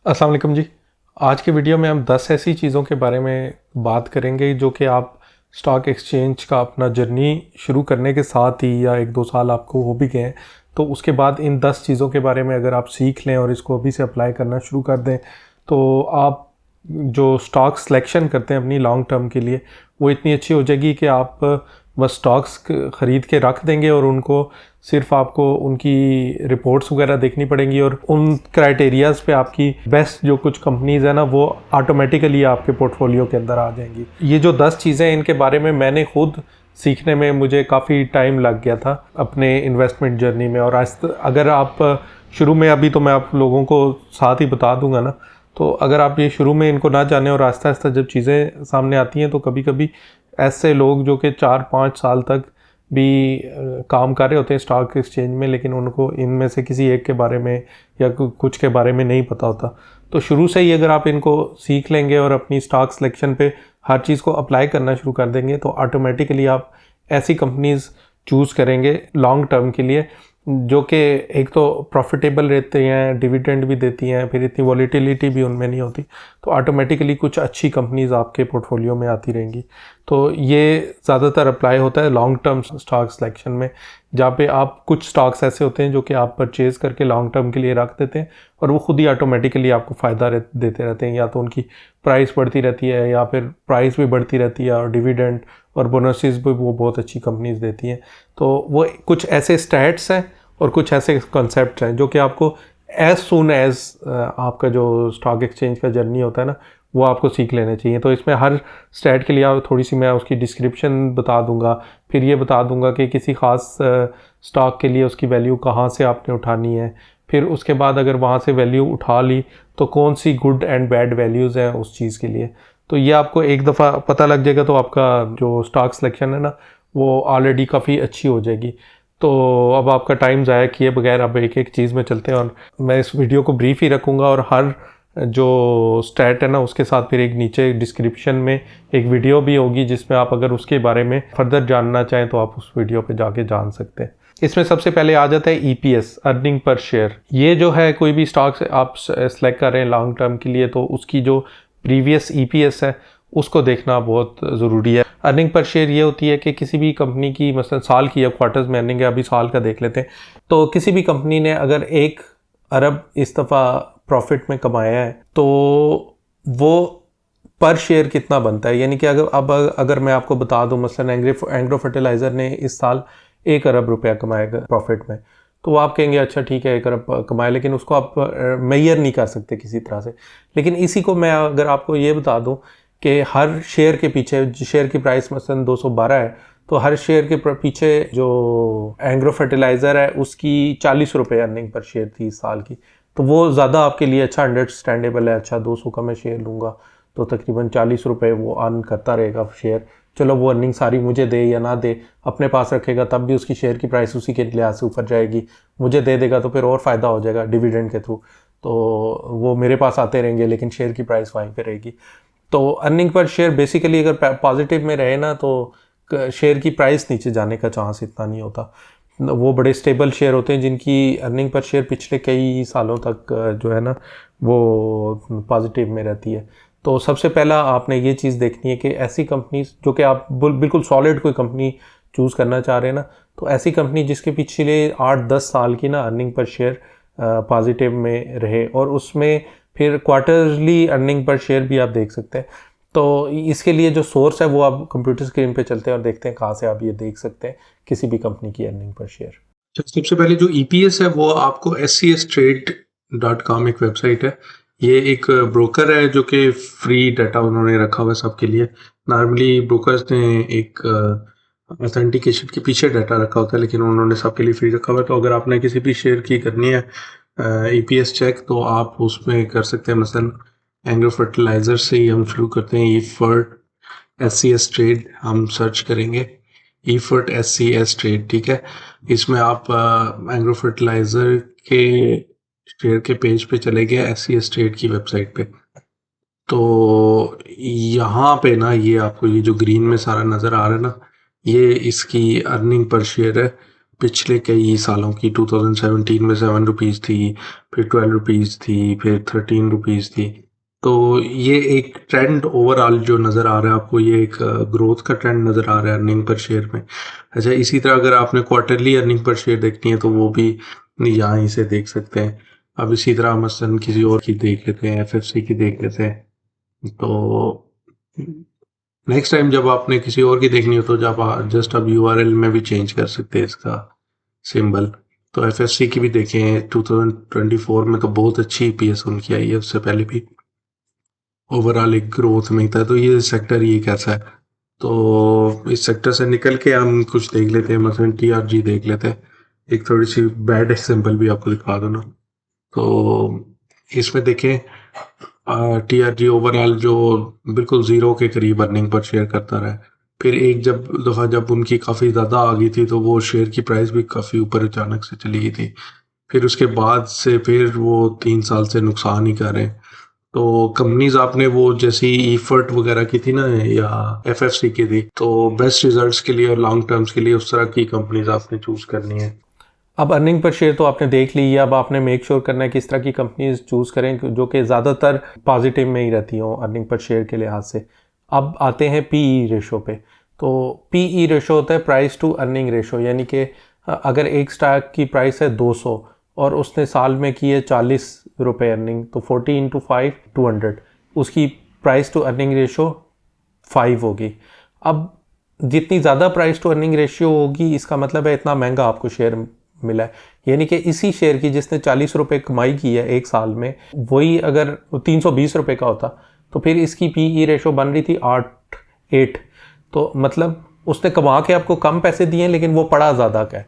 अस्सलाम वालेकुम जी। आज की वीडियो में हम 10 ऐसी चीज़ों के बारे में बात करेंगे जो कि आप स्टॉक एक्सचेंज का अपना जर्नी शुरू करने के साथ ही या 1-2 साल आपको हो भी गए हैं, तो उसके बाद इन 10 चीज़ों के बारे में अगर आप सीख लें और इसको अभी से अप्लाई करना शुरू कर दें, तो आप जो स्टॉक सिलेक्शन करते हैं अपनी लॉन्ग टर्म के लिए, वो इतनी अच्छी हो जाएगी कि आप बस स्टॉक्स ख़रीद के रख देंगे और उनको सिर्फ आपको उनकी रिपोर्ट्स वगैरह देखनी पड़ेंगी और उन क्राइटेरियाज़ पे आपकी बेस्ट जो कुछ कंपनीज़ है ना वो ऑटोमेटिकली आपके पोर्टफोलियो के अंदर आ जाएंगी। ये जो 10 चीज़ें हैं इनके बारे में मैंने खुद सीखने में मुझे काफ़ी टाइम लग गया था अपने इन्वेस्टमेंट जर्नी में। और अगर आप शुरू में, अभी तो मैं आप लोगों को साथ ही बता दूंगा ना, तो अगर आप ये शुरू में इनको ना जाने और आहिस्ता आहिस्ता जब चीज़ें सामने आती हैं तो कभी कभी ऐसे लोग जो कि 4-5 साल तक भी काम कर रहे होते हैं स्टॉक एक्सचेंज में, लेकिन उनको इनमें से किसी एक के बारे में या कुछ के बारे में नहीं पता होता। तो शुरू से ही अगर आप इनको सीख लेंगे और अपनी स्टॉक सिलेक्शन पे हर चीज़ को अप्लाई करना शुरू कर देंगे तो ऑटोमेटिकली आप ऐसी कंपनीज चूज़ करेंगे लॉन्ग टर्म के लिए जो कि एक तो प्रॉफिटेबल रहते हैं, डिविडेंड भी देती हैं, फिर इतनी वॉलीटिलिटी भी उनमें नहीं होती, तो ऑटोमेटिकली कुछ अच्छी कंपनीज आपके पोर्टफोलियो में आती रहेंगी। तो ये ज़्यादातर अप्लाई होता है लॉन्ग टर्म स्टॉक सिलेक्शन में, जहाँ पे आप कुछ स्टॉक्स ऐसे होते हैं जो कि आप परचेज़ करके लॉन्ग टर्म के लिए रख देते हैं और वो खुद ही ऑटोमेटिकली आपको फ़ायदा देते रहते हैं। या तो उनकी प्राइस बढ़ती रहती है या फिर प्राइस भी बढ़ती रहती है और डिविडेंड और बोनसेस भी वो बहुत अच्छी कंपनीज देती हैं। तो वो कुछ ऐसे स्टैट्स हैं और कुछ ऐसे कॉन्सेप्ट हैं जो कि आपको एज सुन एज आपका जो स्टॉक एक्सचेंज का जर्नी होता है ना वो आपको सीख लेने चाहिए। तो इसमें हर स्टैट के लिए आप थोड़ी सी मैं उसकी डिस्क्रिप्शन बता दूंगा, फिर ये बता दूंगा कि किसी ख़ास स्टॉक के लिए उसकी वैल्यू कहाँ से आपने उठानी है, फिर उसके बाद अगर वहाँ से वैल्यू उठा ली तो कौन सी गुड एंड बैड वैल्यूज़ हैं उस चीज़ के लिए। तो ये आपको एक दफ़ा पता लग जाएगा तो आपका जो स्टॉक सिलेक्शन है ना वो ऑलरेडी काफ़ी अच्छी हो जाएगी। तो अब आपका टाइम ज़ाया किए बगैर अब एक एक चीज़ में चलते हैं और मैं इस वीडियो को ब्रीफ ही रखूँगा और हर जो स्टैट है ना उसके साथ फिर एक नीचे डिस्क्रिप्शन में एक वीडियो भी होगी जिसमें आप अगर उसके बारे में फर्दर जानना चाहें तो आप उस वीडियो पे जाके जान सकते हैं। इसमें सबसे पहले आ जाता है EPS, अर्निंग पर शेयर। ये जो है कोई भी स्टॉक आप सेलेक्ट कर रहे हैं लॉन्ग टर्म के लिए तो उसकी जो प्रीवियस EPS है उसको देखना बहुत ज़रूरी है। अर्निंग पर शेयर ये होती है कि किसी भी कंपनी की मसलन साल की या क्वार्टर्स में अर्निंग है, अभी साल का देख लेते हैं, तो किसी भी कंपनी ने अगर 1 अरब इस दफ़ा प्रॉफिट में कमाया है तो वो पर शेयर कितना बनता है। यानी कि अगर मैं आपको बता दूं मसलन एंग्रो फर्टिलाइज़र ने इस साल 1 अरब रुपया कमाएगा प्रॉफिट में, तो वो आप कहेंगे अच्छा ठीक है 1 अरब कमाए, लेकिन उसको आप मेजर नहीं कर सकते किसी तरह से। लेकिन इसी को मैं अगर आपको ये बता दूं कि हर शेयर के पीछे, शेयर की प्राइस मसलन 212 है, तो हर शेयर के पीछे जो एंग्रो फर्टिलाइज़र है उसकी 40 रुपये अर्निंग पर शेयर थी इस साल की। तो वो ज़्यादा आपके लिए अच्छा अंडरस्टैंडेबल है। अच्छा 200 का मैं शेयर लूँगा तो तकरीबन 40 रुपये वो अर्न करता रहेगा शेयर। चलो वो अर्निंग सारी मुझे दे या ना दे, अपने पास रखेगा तब भी उसकी शेयर की प्राइस उसी के लिहाज से ऊपर जाएगी। मुझे दे देगा तो फिर और फ़ायदा हो जाएगा डिविडेंड के थ्रू, तो वो मेरे पास आते रहेंगे लेकिन शेयर की प्राइस वहीं पर रहेगी। तो अर्निंग पर शेयर बेसिकली अगर पॉजिटिव में रहे ना तो शेयर की प्राइस नीचे जाने का चांस इतना नहीं होता। वो बड़े स्टेबल शेयर होते हैं जिनकी अर्निंग पर शेयर पिछले कई सालों तक जो है ना वो पॉजिटिव में रहती है। तो सबसे पहला आपने ये चीज़ देखनी है कि ऐसी कंपनी जो कि आप बिल्कुल सॉलिड कोई कंपनी चूज़ करना चाह रहे हैं ना, तो ऐसी कंपनी जिसके पिछले 8-10 साल की ना अर्निंग पर शेयर पॉजिटिव में रहे और उसमें फिर क्वार्टरली अर्निंग पर शेयर भी आप देख सकते हैं। तो इसके लिए जो सोर्स है वो आप कंप्यूटर स्क्रीन पे चलते हैं और देखते हैं कहाँ से आप ये देख सकते हैं किसी भी कंपनी की अर्निंग पर शेयर। सबसे पहले जो EPS है वो आपको scstrade.com एक वेबसाइट है। ये एक ब्रोकर है जो कि फ्री डाटा उन्होंने रखा हुआ है सबके लिए। नॉर्मली ब्रोकर्स ने एक ऑथेंटिकेशन के पीछे डाटा रखा होता है, लेकिन उन्होंने सबके लिए फ्री रखा हुआ है। तो अगर आपने किसी भी शेयर की करनी है EPS चेक तो आप उसमें कर सकते हैं। मसलन एंग्रो फर्टिलाइजर से ही हम शुरू करते हैं। SCS ट्रेड हम सर्च करेंगे, SCS ट्रेड, ठीक है। इसमें आप एंग्रो फर्टिलाइजर के शेयर के पेज पे चले गए SCS ट्रेड की वेबसाइट पे। तो यहाँ पे ना ये आपको ये जो ग्रीन में सारा नज़र आ रहा है ना, ये इसकी अर्निंग पर शेयर है पिछले कई सालों की 2017 में 7 रुपीज़ थी, फिर 12 रुपीज़ थी, फिर 13 रुपीज़ थी। तो ये एक ट्रेंड ओवरऑल जो नज़र आ रहा है आपको, ये एक ग्रोथ का ट्रेंड नज़र आ रहा है अर्निंग पर शेयर में। अच्छा, इसी तरह अगर आपने क्वार्टरली अर्निंग पर शेयर देखनी है तो वो भी यहाँ इसे देख सकते हैं। अब इसी तरह मसलन किसी और की देख लेते हैं, एफएफसी की देख लेते हैं। तो नेक्स्ट टाइम जब आपने किसी और की देखनी हो तो जब जस्ट अब यूआरएल में भी चेंज कर सकते हैं इसका सिंबल। तो एफएफसी की भी देखें, 2024 में तो बहुत अच्छी ईपीएस उनकी आई है, उससे पहले भी ओवरऑल एक ग्रोथ में था। तो ये सेक्टर ये कैसा है, तो इस सेक्टर से निकल के हम कुछ देख लेते हैं, मतलब टीआरजी देख लेते हैं। एक थोड़ी सी बैड एग्जाम्पल भी आपको दिखा दो ना। तो इसमें देखें टीआरजी ओवरऑल जो बिल्कुल ज़ीरो के करीब अर्निंग पर शेयर करता रहा। फिर एक दफ़ा जब उनकी काफ़ी ज़्यादा आ गई थी तो वो शेयर की प्राइस भी काफ़ी ऊपर अचानक से चली गई थी। फिर उसके बाद से फिर वो 3 साल से नुकसान ही कर रहे हैं। तो कंपनीज आपने वो जैसी ईफर्ट वगैरह की थी ना, या एफएफसी की थी, तो बेस्ट रिजल्ट्स के लिए और लॉन्ग टर्म्स के लिए उस तरह की कंपनीज आपने चूज करनी है। अब अर्निंग पर शेयर तो आपने देख ली है, अब आपने मेक श्योर करना है कि इस तरह की कंपनीज चूज़ करें जो कि ज़्यादातर पॉजिटिव में ही रहती हों अर्निंग पर शेयर के लिहाज से। अब आते हैं पीई रेशो पे। तो पीई रेशो होता है प्राइस टू अर्निंग रेशो, यानी कि अगर एक स्टॉक की प्राइस है 200 और उसने साल में की है 40 रुपये अर्निंग, तो 40 इंटू 5 200, उसकी प्राइस टू अर्निंग रेशो 5 होगी। अब जितनी ज़्यादा प्राइस टू अर्निंग रेशियो होगी, इसका मतलब है इतना महंगा आपको शेयर मिला है। यानी कि इसी शेयर की जिसने 40 रुपये कमाई की है एक साल में, वही अगर 320 रुपये का होता तो फिर इसकी पीई रेशो बन रही थी 8। तो मतलब उसने कमा के आपको कम पैसे दिए लेकिन वो पड़ा ज़्यादा का है।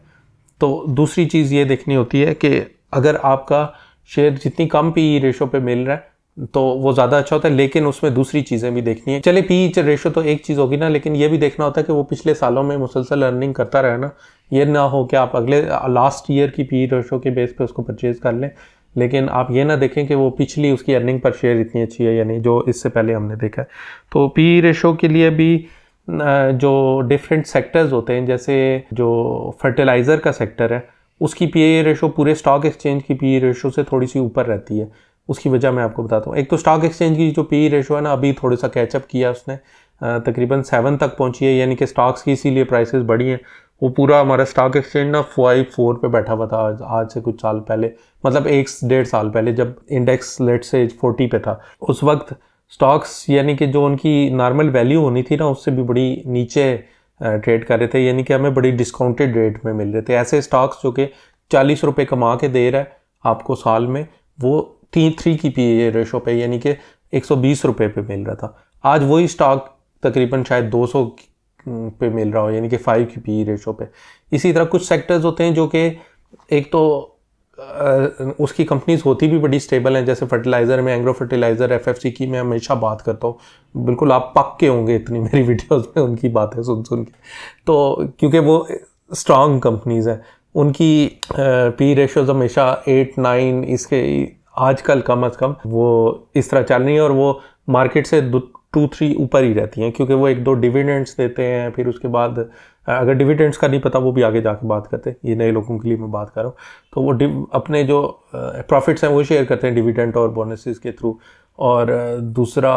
तो दूसरी चीज़ ये देखनी होती है कि अगर आपका शेयर जितनी कम पीई रेशो पे मिल रहा है तो वो ज़्यादा अच्छा होता है, लेकिन उसमें दूसरी चीज़ें भी देखनी है। चले पीई रेशो तो एक चीज़ होगी ना, लेकिन ये भी देखना होता है कि वो पिछले सालों में मुसलसल अर्निंग करता रहे ना। ये ना हो कि आप अगले लास्ट ईयर की पीई रेशो के बेस पे उसको परचेज कर लें, लेकिन आप ये ना देखें कि वो पिछली उसकी अर्निंग पर शेयर इतनी अच्छी है, यानी जो इससे पहले हमने देखा है। तो पीई रेशो के लिए भी जो डिफरेंट सेक्टर्स होते हैं, जैसे जो फर्टिलाइज़र का सेक्टर है उसकी पीई रेशो पूरे स्टॉक एक्सचेंज की पीई रेशो से थोड़ी सी ऊपर रहती है। उसकी वजह मैं आपको बताता हूँ। एक तो स्टॉक एक्सचेंज की जो पीई रेशो है ना, अभी थोड़ा सा कैचअप किया उसने, तकरीबन 7 तक पहुंची है, यानी कि स्टॉक्स की इसीलिए प्राइसेस बढ़ी हैं। वो पूरा हमारा स्टॉक एक्सचेंज ना 5-4 पे बैठा हुआ था आज से कुछ साल पहले, मतलब 1-1.5 साल पहले, जब इंडेक्स लेट से 40 पे था। उस वक्त स्टॉक्स यानी कि जो उनकी नॉर्मल वैल्यू होनी थी ना, उससे भी बड़ी नीचे ट्रेड कर रहे थे, यानी कि हमें बड़ी डिस्काउंटेड रेट में मिल रहे थे। ऐसे स्टॉक्स जो कि 40 रुपये कमा के दे रहा है आपको साल में, वो 3 की पी रेशो पे यानी कि 120 रुपये पे मिल रहा था। आज वही स्टॉक तकरीबन शायद 200 पे मिल रहा हो, यानी कि 5 की पी रेशो पे। इसी तरह कुछ सेक्टर्स होते हैं जो कि एक तो उसकी कंपनीज होती भी बड़ी स्टेबल हैं, जैसे फर्टिलाइज़र में एंग्रो फर्टिलाइज़र, एफएफसी की मैं हमेशा बात करता हूँ। बिल्कुल आप पक के होंगे इतनी मेरी वीडियोस में उनकी बातें सुन सुन के, तो क्योंकि वो स्ट्रॉन्ग कंपनीज हैं। उनकी पी रेशोज हमेशा 8-9, इसके आजकल कम अज़ कम वो इस तरह चल रही है, और वो मार्केट से 2-3 ऊपर ही रहती हैं, क्योंकि वो 1-2 डिविडेंड्स देते हैं। फिर उसके बाद अगर डिविडेंड्स का नहीं पता वो भी आगे जाके बात करते हैं, ये नए लोगों के लिए मैं बात कर रहा हूँ। तो वो अपने जो प्रॉफिट्स हैं वो शेयर करते हैं डिविडेंड और बोनसेस के थ्रू। और दूसरा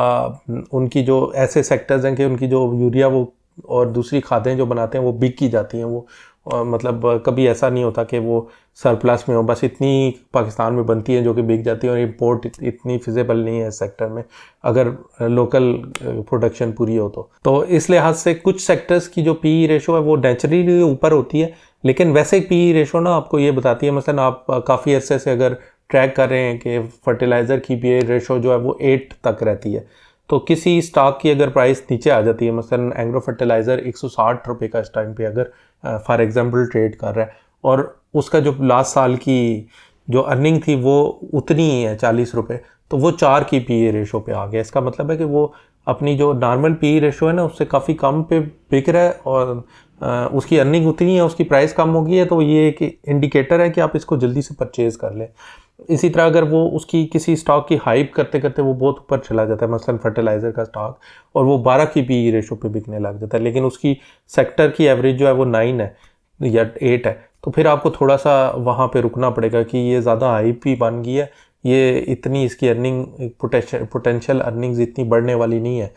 उनकी जो ऐसे सेक्टर्स हैं कि उनकी जो यूरिया वो और दूसरी खादें जो बनाते हैं वो बिक की जाती हैं। वो मतलब कभी ऐसा नहीं होता कि वो सरप्लस में हो, बस इतनी पाकिस्तान में बनती है जो कि बिक जाती है, और इंपोर्ट इतनी फिजिबल नहीं है इस सेक्टर में अगर लोकल प्रोडक्शन पूरी हो तो इस लिहाज से कुछ सेक्टर्स की जो पी रेशो है वो नेचुरली ऊपर होती है। लेकिन वैसे पी रेशो ना आपको ये बताती है, मसलन आप काफ़ी अरसे से अगर ट्रैक कर रहे हैं कि फर्टिलाइज़र की पी रेशो जो है वो 8 तक रहती है, तो किसी स्टॉक की अगर प्राइस नीचे आ जाती है, मसलन एंग्रो फर्टिलाइज़र 160 रुपये का इस टाइम पे अगर फॉर एग्जांपल ट्रेड कर रहा है, और उसका जो लास्ट साल की जो अर्निंग थी वो उतनी ही है 40 रुपये, तो वो 4 की पी रेशो पे आ गया। इसका मतलब है कि वो अपनी जो नॉर्मल पी रेशो है ना उससे काफ़ी कम पे बिक रहा है, और उसकी अर्निंग उतनी है, उसकी प्राइस कम हो गई है। तो ये एक इंडिकेटर है कि आप इसको जल्दी से परचेज़ कर लें। इसी तरह अगर वो उसकी किसी स्टॉक की हाइप करते करते वो बहुत ऊपर चला जाता है, मसलन फर्टिलाइज़र का स्टॉक, और वो 12 की पी रेशो पे बिकने लग जाता है, लेकिन उसकी सेक्टर की एवरेज जो है वो 9 है या 8 है, तो फिर आपको थोड़ा सा वहाँ पे रुकना पड़ेगा कि ये ज़्यादा हाइप ही बन गई है, ये इतनी इसकी अर्निंग पोटेंशियल अर्निंग्स इतनी बढ़ने वाली नहीं है,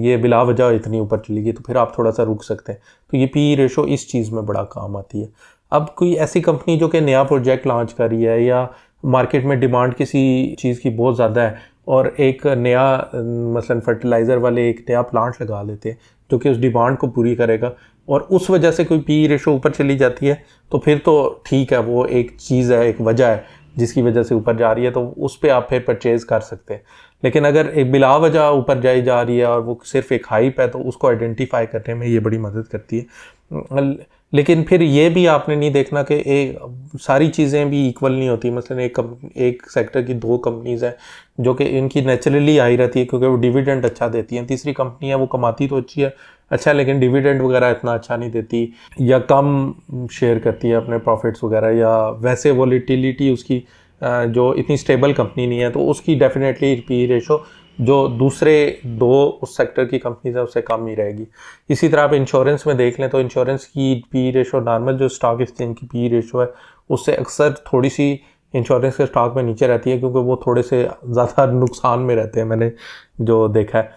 ये बिला वजह इतनी ऊपर चली गई, तो फिर आप थोड़ा सा रुक सकते हैं। तो ये पी रेशो इस चीज़ में बड़ा काम आती है। अब कोई ऐसी कंपनी जो कि नया प्रोजेक्ट लॉन्च कर रही है या मार्केट में डिमांड किसी चीज़ की बहुत ज़्यादा है और एक नया मसलन फर्टिलाइज़र वाले एक नया प्लांट लगा लेते हैं जो कि उस डिमांड को पूरी करेगा, और उस वजह से कोई पी रेशो ऊपर चली जाती है, तो फिर तो ठीक है, वो एक चीज़ है, एक वजह है जिसकी वजह से ऊपर जा रही है, तो उस पर आप फिर परचेज़ कर सकते हैं। लेकिन अगर एक बिला वजह ऊपर जाई जा रही है और वो सिर्फ एक हाइप है, तो उसको आइडेंटिफाई करने में ये बड़ी मदद करती है। लेकिन फिर ये भी आपने नहीं देखना कि सारी चीज़ें भी इक्वल नहीं होती। मसलन एक सेक्टर की दो कंपनीज़ हैं जो कि इनकी नेचुरली आई रहती है क्योंकि वो डिविडेंड अच्छा देती हैं, तीसरी कंपनी है वो कमाती तो अच्छी है, अच्छा, लेकिन डिविडेंड वगैरह इतना अच्छा नहीं देती या कम शेयर करती है अपने प्रॉफिट्स वगैरह, या वैसे वॉलीटिलिटी उसकी जो इतनी स्टेबल कंपनी नहीं है, तो उसकी डेफिनेटली पी रेशो जो दूसरे दो उस सेक्टर की कंपनीज है उससे कम ही रहेगी। इसी तरह आप इंश्योरेंस में देख लें तो इंश्योरेंस की पी रेशो नॉर्मल जो स्टॉक एक्सचेंज की पी रेशो है उससे अक्सर थोड़ी सी इंश्योरेंस के स्टॉक में नीचे रहती है क्योंकि वो थोड़े से ज़्यादा नुकसान में रहते हैं, मैंने जो देखा है।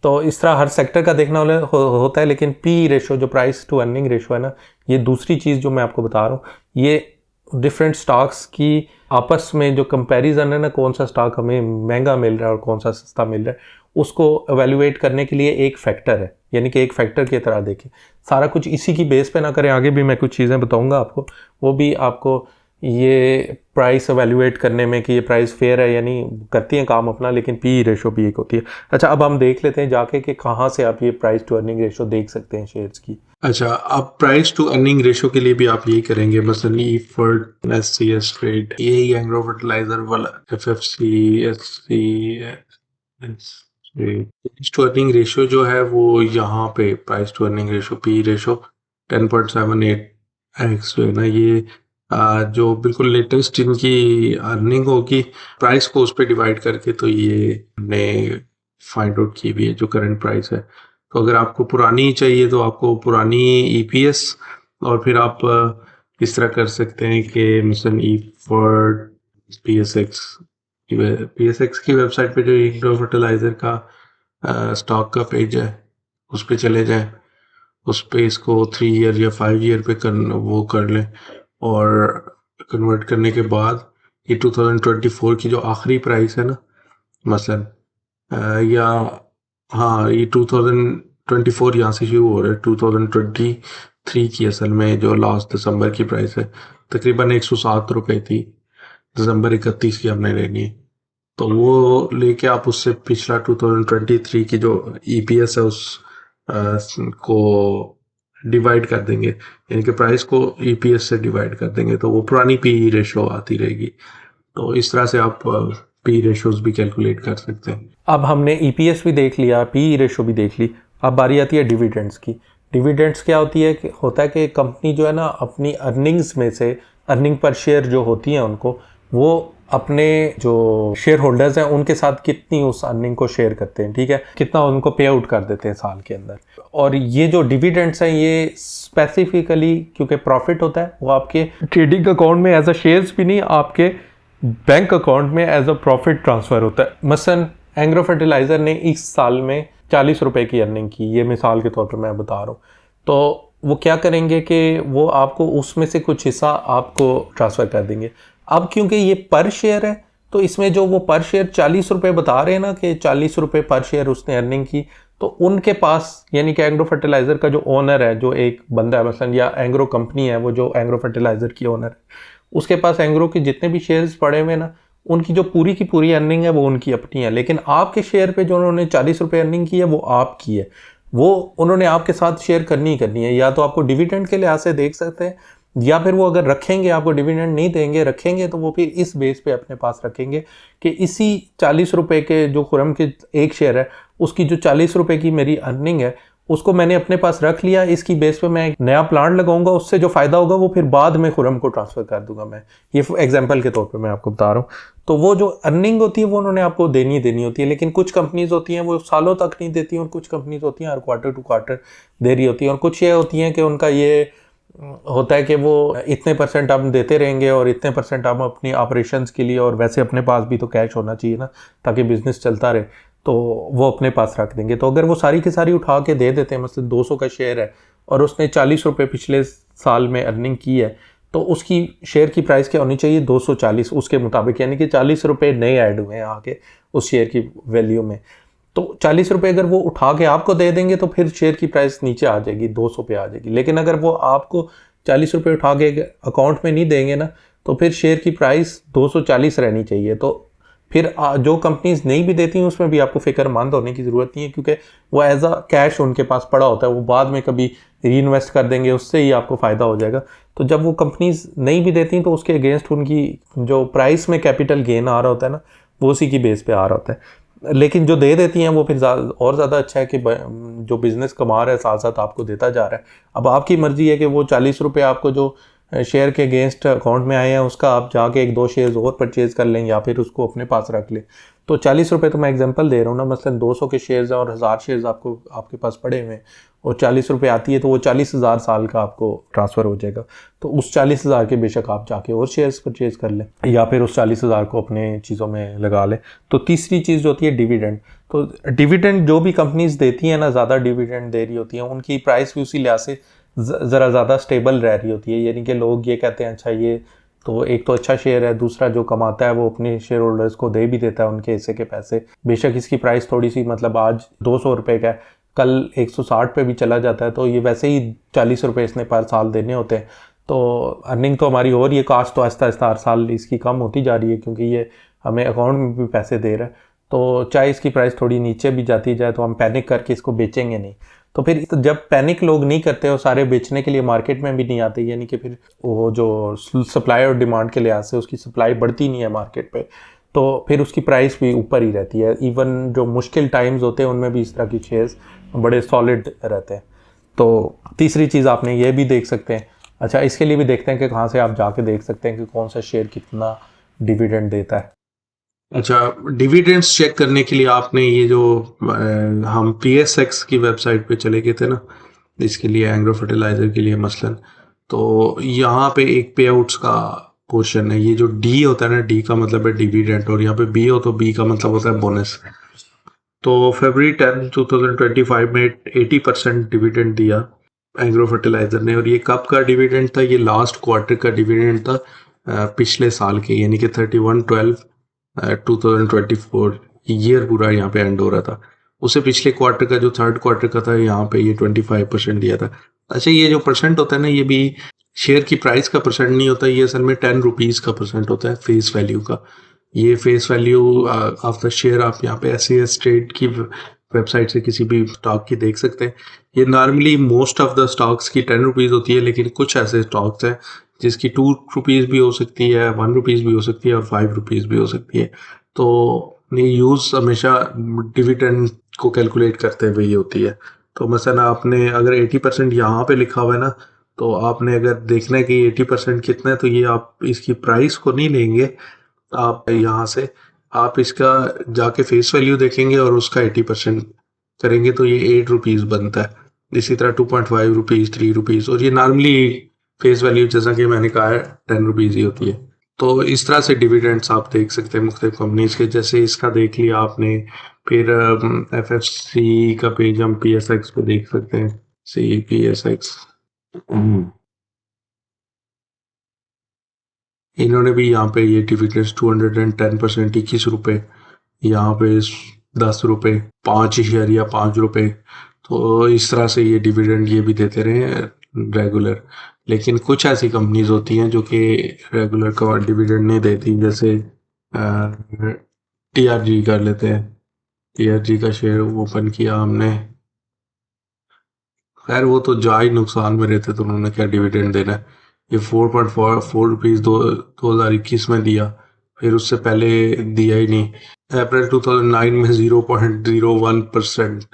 तो इस तरह हर सेक्टर का देखना होता है, लेकिन पी रेशो जो प्राइस टू अर्निंग रेशो है ना, ये दूसरी चीज़ जो मैं आपको बता रहा हूँ, ये डिफरेंट स्टॉक्स की आपस में जो कंपैरिजन है ना, कौन सा स्टॉक हमें महंगा मिल रहा है और कौन सा सस्ता मिल रहा है, उसको एवेल्युएट करने के लिए एक फैक्टर है, यानी कि एक फैक्टर की तरह देखें। सारा कुछ इसी की बेस पे ना करें, आगे भी मैं कुछ चीज़ें बताऊंगा आपको, वो भी आपको ये प्राइस एवेल्युएट करने में कि ये प्राइस फेयर है यानी करती हैं काम अपना, लेकिन पी रेशो भी एक होती है। अच्छा, अब हम देख लेते हैं जाके कि कहाँ से आप ये प्राइस टू अर्निंग रेशो देख सकते हैं शेयर्स की। अच्छा, आप प्राइस टू अर्निंग रेशो के लिए भी आप यही करेंगे, मसलन ईफर्ट, एससीएस ट्रेड, यही एग्रो फर्टिलाइजर वाला, FFC, SC, price to earning ratio जो है वो यहाँ पे price to earning ratio P ratio 10.78x जो है ना, ये जो बिल्कुल लेटेस्ट इनकी अर्निंग होगी प्राइस को उस पर डिवाइड करके, तो ये हमने फाइंड आउट की भी है जो करंट प्राइस है। तो अगर आपको पुरानी चाहिए तो आपको पुरानी ईपीएस, और फिर आप इस तरह कर सकते हैं कि मिशन ई फॉर पीएसएक्स की वेबसाइट पे जो एग्रो फर्टिलाइजर का स्टॉक का पेज है उस पे चले जाएं, उस पे इसको 3 ईयर या 5 ईयर पे वो कर लें, और कन्वर्ट करने के बाद ये 2024 की जो आखिरी प्राइस है ना, मसलन या हाँ, ये 2024 यहाँ से शुरू हो रहा है, 2023 की असल में जो लास्ट दिसंबर की प्राइस है तकरीबन 107 रुपये थी, दिसंबर 31 की हमने लेनी है, तो वो लेके आप उससे पिछला 2023 की जो ईपीएस है उस को डिवाइड कर देंगे, यानी कि प्राइस को ईपीएस से डिवाइड कर देंगे, तो वो पुरानी पी रेशो आती रहेगी। तो इस तरह से आप पी रेशोज भी कैलकुलेट कर सकते हैं। अब हमने ईपीएस भी देख लिया, पी रेशो भी देख ली, अब बारी आती है डिविडेंड्स की। डिविडेंड्स क्या होती है कि होता है कि कंपनी जो है ना अपनी अर्निंग्स में से अर्निंग पर शेयर जो होती हैं उनको, वो अपने जो शेयर होल्डर्स हैं उनके साथ कितनी उस अर्निंग को शेयर करते हैं, ठीक है, कितना उनको पे आउट कर देते हैं साल के अंदर। और ये जो डिविडेंड्स हैं ये स्पेसिफिकली क्योंकि प्रॉफिट होता है वो आपके ट्रेडिंग अकाउंट में एज अ शेयर्स भी नहीं, आपके बैंक अकाउंट में एज अ प्रॉफिट ट्रांसफ़र होता है। मसलन एग्रो फर्टिलाइज़र ने इस साल में 40 रुपए की अर्निंग की, ये मिसाल के तौर पर मैं बता रहा हूँ, तो वो क्या करेंगे कि वो आपको उसमें से कुछ हिस्सा आपको ट्रांसफ़र कर देंगे। अब क्योंकि ये पर शेयर है तो इसमें जो वो पर शेयर 40 रुपये बता रहे हैं ना कि 40 रुपये पर शेयर उसने अर्निंग की, तो उनके पास यानी कि एग्रो फर्टिलाइज़र का जो ओनर है, जो एक बंदा है मसलन, या एग्रो कंपनी है वो जो एग्रो फर्टिलाइज़र की ओनर है, उसके पास एग्रो के जितने भी शेयर्स पड़े हुए ना, उनकी जो पूरी की पूरी अर्निंग है वो उनकी अपनी है, लेकिन आपके शेयर पे जो उन्होंने 40 रुपये अर्निंग की है वो आपकी है, वो उन्होंने आपके साथ शेयर करनी ही करनी है। या तो आपको डिविडेंड के लिहाज से देख सकते हैं, या फिर वो अगर रखेंगे आपको डिविडेंड नहीं देंगे, रखेंगे तो वो फिर इस बेस पे अपने पास रखेंगे कि इसी 40 रुपये के जो खुरम के एक शेयर है उसकी जो 40 रुपये की मेरी अर्निंग है उसको मैंने अपने पास रख लिया, इसकी बेस पे मैं एक नया प्लांट लगाऊंगा, उससे जो फ़ायदा होगा वो फिर बाद में खुरम को ट्रांसफ़र कर दूंगा। मैं ये एग्जांपल के तौर पे मैं आपको बता रहा हूँ। तो वो जो अर्निंग होती है वो उन्होंने आपको देनी होती है, लेकिन कुछ कंपनीज होती हैं वो सालों तक नहीं देती, और कुछ कंपनीज होती हैं हर क्वार्टर टू क्वार्टर दे रही होती हैं, और कुछ ये होती हैं कि उनका ये होता है कि वो इतने परसेंट हम देते रहेंगे और इतने परसेंट हम अपनी ऑपरेशंस के लिए, और वैसे अपने पास भी तो कैश होना चाहिए ना ताकि बिजनेस चलता रहे, तो वो अपने पास रख देंगे। तो अगर वो सारी की सारी उठा के दे देते हैं, मतलब 200 का शेयर है और उसने 40 रुपये पिछले साल में अर्निंग की है, तो उसकी शेयर की प्राइस क्या होनी चाहिए? 240 उसके मुताबिक, यानी कि 40 रुपये नए ऐड हुए हैं आगे उस शेयर की वैल्यू में। तो 40 रुपये अगर वो उठा के आपको दे देंगे तो फिर शेयर की प्राइस नीचे आ जाएगी, 200 पे आ जाएगी। लेकिन अगर वो आपको 40 रुपये उठा के अकाउंट में नहीं देंगे ना, तो फिर शेयर की प्राइस 240 रहनी चाहिए। तो फिर जो कंपनीज नहीं भी देती हैं उसमें भी आपको फिक्रमंद होने की ज़रूरत नहीं है, क्योंकि वो एज अ कैश उनके पास पड़ा होता है, वो बाद में कभी री इन्वेस्ट कर देंगे, उससे ही आपको फ़ायदा हो जाएगा। तो जब वो कंपनीज नहीं भी देती तो उसके अगेंस्ट उनकी जो प्राइस में कैपिटल गेन आ रहा होता है ना, वो उसी की बेस पे आ रहा होता है। लेकिन जो दे देती हैं वो फिर और ज़्यादा अच्छा है कि जो बिज़नेस कमा रहा है साथ साथ आपको देता जा रहा है। अब आपकी मर्ज़ी है कि वो 40 रुपये आपको जो शेयर के अगेंस्ट अकाउंट में आए हैं उसका आप जाके 1-2 शेयर्स और परचेज़ कर लें या फिर उसको अपने पास रख लें। तो 40 रुपये तो मैं एग्जांपल दे रहा हूँ ना, मसलन 200 के शेयर्स हैं और 1000 शेयर्स आपको आपके पास पड़े हुए हैं और 40 रुपये आती है, तो वो 40,000 साल का आपको ट्रांसफ़र हो जाएगा। तो उस 40,000 के बेशक आप जाके और शेयर्स परचेज़ कर लें या फिर उस 40,000 को अपने चीज़ों में लगा लें। तो तीसरी चीज़ जो होती है डिविडेंड। तो डिविडेंड जो भी कंपनीज देती हैं ना, ज़्यादा डिविडेंड दे रही होती हैं, उनकी प्राइस भी उसी लिहाज से ज़रा ज़्यादा स्टेबल रह रही होती है। यानी कि लोग ये कहते हैं अच्छा ये तो एक तो अच्छा शेयर है, दूसरा जो कमाता है वो अपने शेयर होल्डर्स को दे भी देता है उनके हिस्से के पैसे। बेशक इसकी प्राइस थोड़ी सी, मतलब आज 200 रुपये का है, कल 160 पे भी चला जाता है, तो ये वैसे ही 40 रुपये इसने पर साल देने होते हैं। तो अर्निंग तो हमारी हो रही है, कास्ट तो आहिस्ता आहिस्ता हर साल इसकी कम होती जा रही है क्योंकि ये हमें अकाउंट में भी पैसे दे रहा है। तो चाहे इसकी प्राइस थोड़ी नीचे भी जाती जाए तो हम पैनिक करके इसको बेचेंगे नहीं। तो फिर जब पैनिक लोग नहीं करते और सारे बेचने के लिए मार्केट में भी नहीं आते, यानी कि फिर वो जो सप्लाई और डिमांड के लिहाज से उसकी सप्लाई बढ़ती नहीं है मार्केट पे, तो फिर उसकी प्राइस भी ऊपर ही रहती है। इवन जो मुश्किल टाइम्स होते हैं उनमें भी इस तरह की शेयर्स बड़े सॉलिड रहते हैं। तो तीसरी चीज़ आपने ये भी देख सकते हैं। अच्छा, इसके लिए भी देखते हैं कि कहाँ से आप जाके देख सकते हैं कि कौन सा शेयर कितना डिविडेंड देता है। अच्छा, डिविडेंड्स चेक करने के लिए आपने ये जो हम PSX की वेबसाइट पे चले गए थे ना, इसके लिए एग्रो फर्टिलाइजर के लिए मसलन, तो यहाँ पे एक पे आउट्स का पोर्शन है। ये जो डी होता है ना, डी का मतलब है डिविडेंड, और यहाँ पे बी हो तो बी का मतलब होता है बोनस। तो February 10, 2025 में 80% डिविडेंड दिया एग्रो फर्टिलाइजर ने। और ये कब का डिविडेंड था? ये लास्ट क्वार्टर का डिविडेंड था पिछले साल के, यानी कि 31/12/2024 ईयर पूरा यहाँ पे एंड हो रहा था। उसे पिछले क्वार्टर का जो थर्ड क्वार्टर का था यहाँ पे ये 25% दिया था। अच्छा, ये जो परसेंट होता है ना, ये भी शेयर की प्राइस का परसेंट नहीं होता, ये असल में 10 रुपीज़ का परसेंट होता है फेस वैल्यू का। ये face value of the share आप यहाँ पे SCS ट्रेड की वेबसाइट से किसी भी स्टॉक की देख सकते हैं। ये normally most of the stocks की 10 रुपीज़ होती है, लेकिन कुछ ऐसे स्टॉक्स हैं जिसकी 2 रुपीज़ भी हो सकती है, 1 रुपीज़ भी हो सकती है और 5 रुपीज़ भी हो सकती है। तो ये यूज़ हमेशा डिविडेंड को कैलकुलेट करते हुए ही होती है। तो मसलन आपने अगर 80% यहाँ पे लिखा हुआ है ना, तो आपने अगर देखना है कि 80% कितना है, तो ये आप इसकी प्राइस को नहीं लेंगे, आप यहाँ से आप इसका जाके फेस वैल्यू देखेंगे और उसका 80% करेंगे तो ये 8 रुपीज़ बनता है। इसी तरह 2.5 रुपीज़, 3 रुपीज़, और ये नॉर्मली फेस वैल्यू जैसा कि मैंने कहा है 10 रुपीज़ ही होती है। तो इस तरह से डिविडेंड्स आप देख सकते हैं मुख्तलिफ कंपनीज के। जैसे इसका देख लिया आपने, फिर FFC का पेज हम PSX पे देख सकते हैं। PSX इन्होंने भी यहाँ पे ये डिविडेंड्स 210%, 21 रुपये, यहाँ पे 10 रुपये, 5 या 5 रुपये। तो इस तरह से ये डिविडेंड ये भी देते रहे रेगुलर। लेकिन कुछ ऐसी कंपनीज होती हैं जो कि रेगुलर का डिविडेंड नहीं देती, जैसे TRG कर लेते हैं। TRG का शेयर ओपन किया हमने, खैर वो तो जा ही नुकसान में रहते, तो उन्होंने क्या डिविडेंड देना है। ये 4.4 रुपीज़ 2021 में दिया, फिर उससे पहले दिया ही नहीं। अप्रैल 2009 में 0.01%,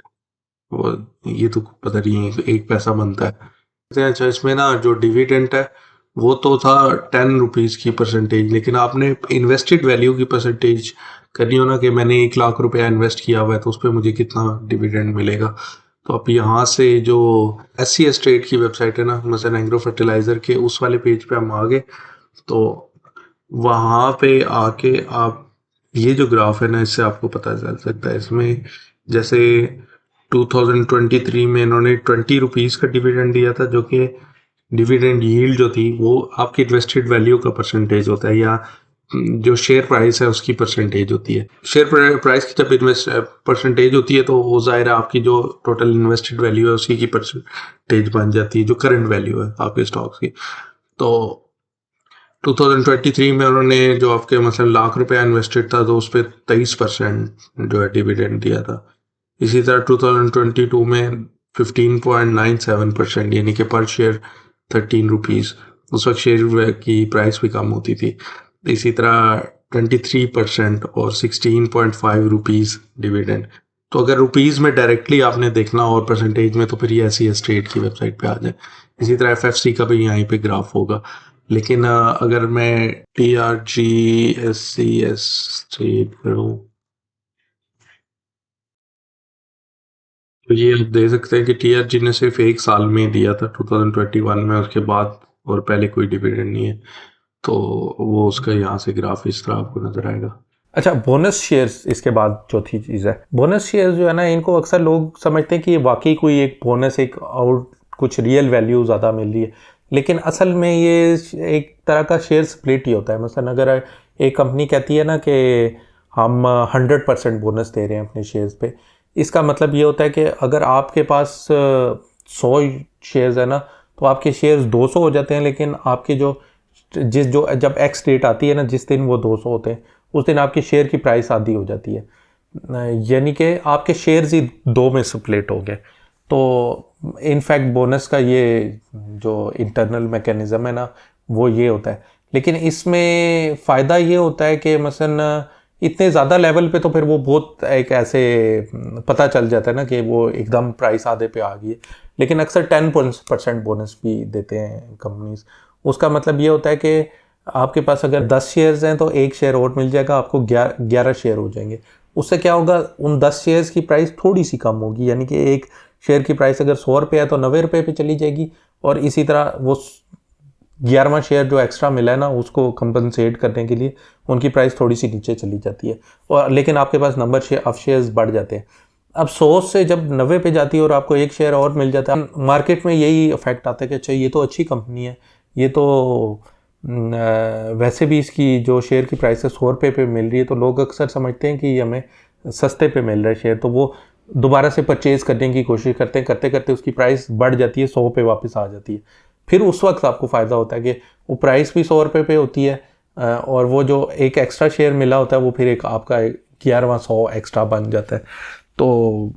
वो ये तो पता नहीं 1 पैसा बनता है। अच्छा, इसमें ना जो डिविडेंड है वो तो था 10 रुपीज़ की परसेंटेज, लेकिन आपने इन्वेस्टेड वैल्यू की परसेंटेज करनी हो ना, कि मैंने 1 लाख रुपया इन्वेस्ट किया हुआ है तो उस पर मुझे कितना डिविडेंड मिलेगा। तो आप यहाँ से जो SCS ट्रेड की वेबसाइट है ना, मसलन एग्रो फर्टिलाइज़र के उस वाले पेज पे हम आ गए, तो वहाँ पे आके आप ये जो ग्राफ है ना, इससे आपको पता चल सकता है। इसमें जैसे 2023 में इन्होंने 20 रुपीज़ का डिविडेंड दिया था, जो कि डिविडेंड यील्ड जो थी वो आपकी इन्वेस्टेड वैल्यू का परसेंटेज होता है, या जो शेयर प्राइस है उसकी परसेंटेज होती है। शेयर प्राइस की जब इन्वेस्ट परसेंटेज होती है तो वो ज़ाहिर है आपकी जो टोटल इन्वेस्टेड वैल्यू है उसी की परसेंटेज बन जाती है, जो करंट वैल्यू है आपके स्टॉक्स की। तो 2023 में उन्होंने जो आपके मतलब लाख रुपया इन्वेस्टेड था तो उस पर 23% जो है डिविडेंड दिया था। इसी तरह 2022 में 15.97%, यानी कि पर शेयर 13 रुपीज़। उस वक्त शेयर की प्राइस भी कम होती थी। इसी तरह 23% और 16.5 रुपीज़ डिविडेंड। तो अगर रुपीज़ में डायरेक्टली आपने देखना और परसेंटेज में, तो फिर ये SCS ट्रेड की वेबसाइट पे आ जाए। इसी तरह FFC का भी यहीं पे ग्राफ होगा। लेकिन अगर मैं TRG/SCS ट्रेड करूँ तो ये आप दे सकते हैं कि TRG ने सिर्फ एक साल में दिया था 2021 में, उसके बाद और पहले कोई डिविडेंड नहीं है। तो वो उसका यहाँ से ग्राफ इस तरह आपको नजर आएगा। अच्छा, बोनस शेयर्स इसके बाद चौथी चीज़ है। बोनस शेयर्स जो है ना, इनको अक्सर लोग समझते हैं कि ये वाकई कोई एक बोनस, एक और कुछ रियल वैल्यू ज़्यादा मिल रही है, लेकिन असल में ये एक तरह का शेयर स्प्लिट ही होता है। मसलन अगर एक कंपनी कहती है ना कि हम 100% बोनस दे रहे हैं अपने शेयर्स पे, इसका मतलब ये होता है कि अगर आपके पास 100 शेयर्स है ना, तो आपके शेयर्स 200 हो जाते हैं, लेकिन आपके जो जब एक्स डेट आती है ना, जिस दिन वो 200 होते हैं, उस दिन आपके शेयर की प्राइस आधी हो जाती है, यानी कि आपके शेयर्स ही दो में स्प्लिट हो गए। तो इनफैक्ट बोनस का ये जो इंटरनल मैकेनिज़्म है ना, वो ये होता है। लेकिन इसमें फ़ायदा ये होता है कि मसलन इतने ज़्यादा लेवल पे तो फिर वो बहुत एक ऐसे पता चल जाता है ना कि वो एकदम प्राइस आधे पे आ गई है। लेकिन अक्सर 10% बोनस भी देते हैं कंपनीज। उसका मतलब ये होता है कि आपके पास अगर 10 शेयर्स हैं तो एक शेयर और मिल जाएगा आपको, 11 शेयर हो जाएंगे। उससे क्या होगा, उन 10 शेयर्स की प्राइस थोड़ी सी कम होगी, यानी कि एक शेयर की प्राइस अगर 100 रुपये है तो 90 रुपये पे चली जाएगी, और इसी तरह वो 11वां शेयर जो एक्स्ट्रा मिला है ना, उसको कंपनसेट करने के लिए उनकी प्राइस थोड़ी सी नीचे चली जाती है, और लेकिन आपके पास नंबर ऑफ शेयर्स बढ़ जाते हैं। अब 100 से जब 90 पे जाती है और आपको एक शेयर और मिल जाता है, मार्केट में यही इफेक्ट आता है कि अच्छा ये तो अच्छी कंपनी है, ये तो वैसे भी इसकी जो शेयर की प्राइस है 100 रुपये पे मिल रही है, तो लोग अक्सर समझते हैं कि ये हमें सस्ते पे मिल रहा है शेयर, तो वो दोबारा से परचेज़ करने की कोशिश करते हैं, करते करते उसकी प्राइस बढ़ जाती है, 100 पे वापस आ जाती है। फिर उस वक्त आपको फ़ायदा होता है कि वो प्राइस भी 100 रुपये पे होती है, और वो जो एक एक्स्ट्रा शेयर मिला होता है वो फिर एक आपका 11वां 100 एक्स्ट्रा बन जाता है। तो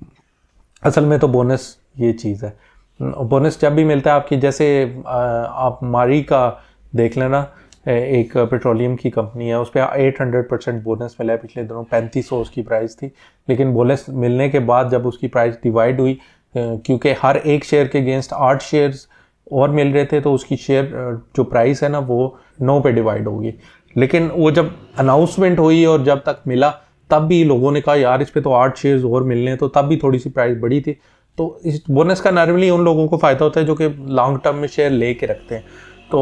असल में तो बोनस ये चीज़ है। बोनस जब भी मिलता है आपकी, जैसे आप मारी का देख लेना, एक पेट्रोलियम की कंपनी है, उस पर 800% बोनस मिला है पिछले दिनों। 3500 उसकी प्राइस थी, लेकिन बोनस मिलने के बाद जब उसकी प्राइस डिवाइड हुई, क्योंकि हर एक शेयर के अगेंस्ट 8 शेयर्स और मिल रहे थे, तो उसकी शेयर जो प्राइस है ना वो 9 पे डिवाइड होगी। लेकिन वो जब अनाउंसमेंट हुई और जब तक मिला, तब भी लोगों ने कहा यार इस पे तो 8 शेयर्स और मिलने हैं, तो तब भी थोड़ी सी प्राइस बढ़ी थी। तो इस बोनस का नॉर्मली उन लोगों को फ़ायदा होता है जो कि लॉन्ग टर्म में शेयर ले के रखते हैं। तो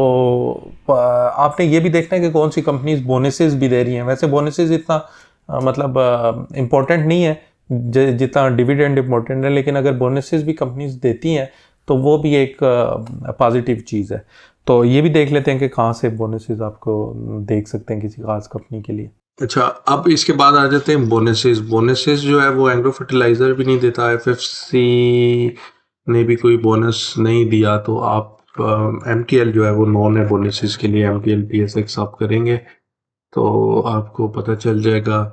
आपने ये भी देखना है कि कौन सी कंपनीज बोनसेस भी दे रही हैं। वैसे बोनसेस इतना मतलब इम्पोर्टेंट नहीं है जितना डिविडेंड इम्पोर्टेंट है, लेकिन अगर बोनसेस भी कंपनीज देती हैं तो वो भी एक पॉजिटिव चीज़ है। तो ये भी देख लेते हैं कि कहाँ से बोनसेस आपको देख सकते हैं किसी खास कंपनी के लिए। अच्छा, अब इसके बाद आ जाते हैं बोनसेस। बोनसेस जो है वो एग्रो फर्टिलाइज़र भी नहीं देता, FFC ने भी कोई बोनस नहीं दिया, तो आप MTL जो है वो नॉन है बोनसेस के लिए। MTL PSX आप करेंगे तो आपको पता चल जाएगा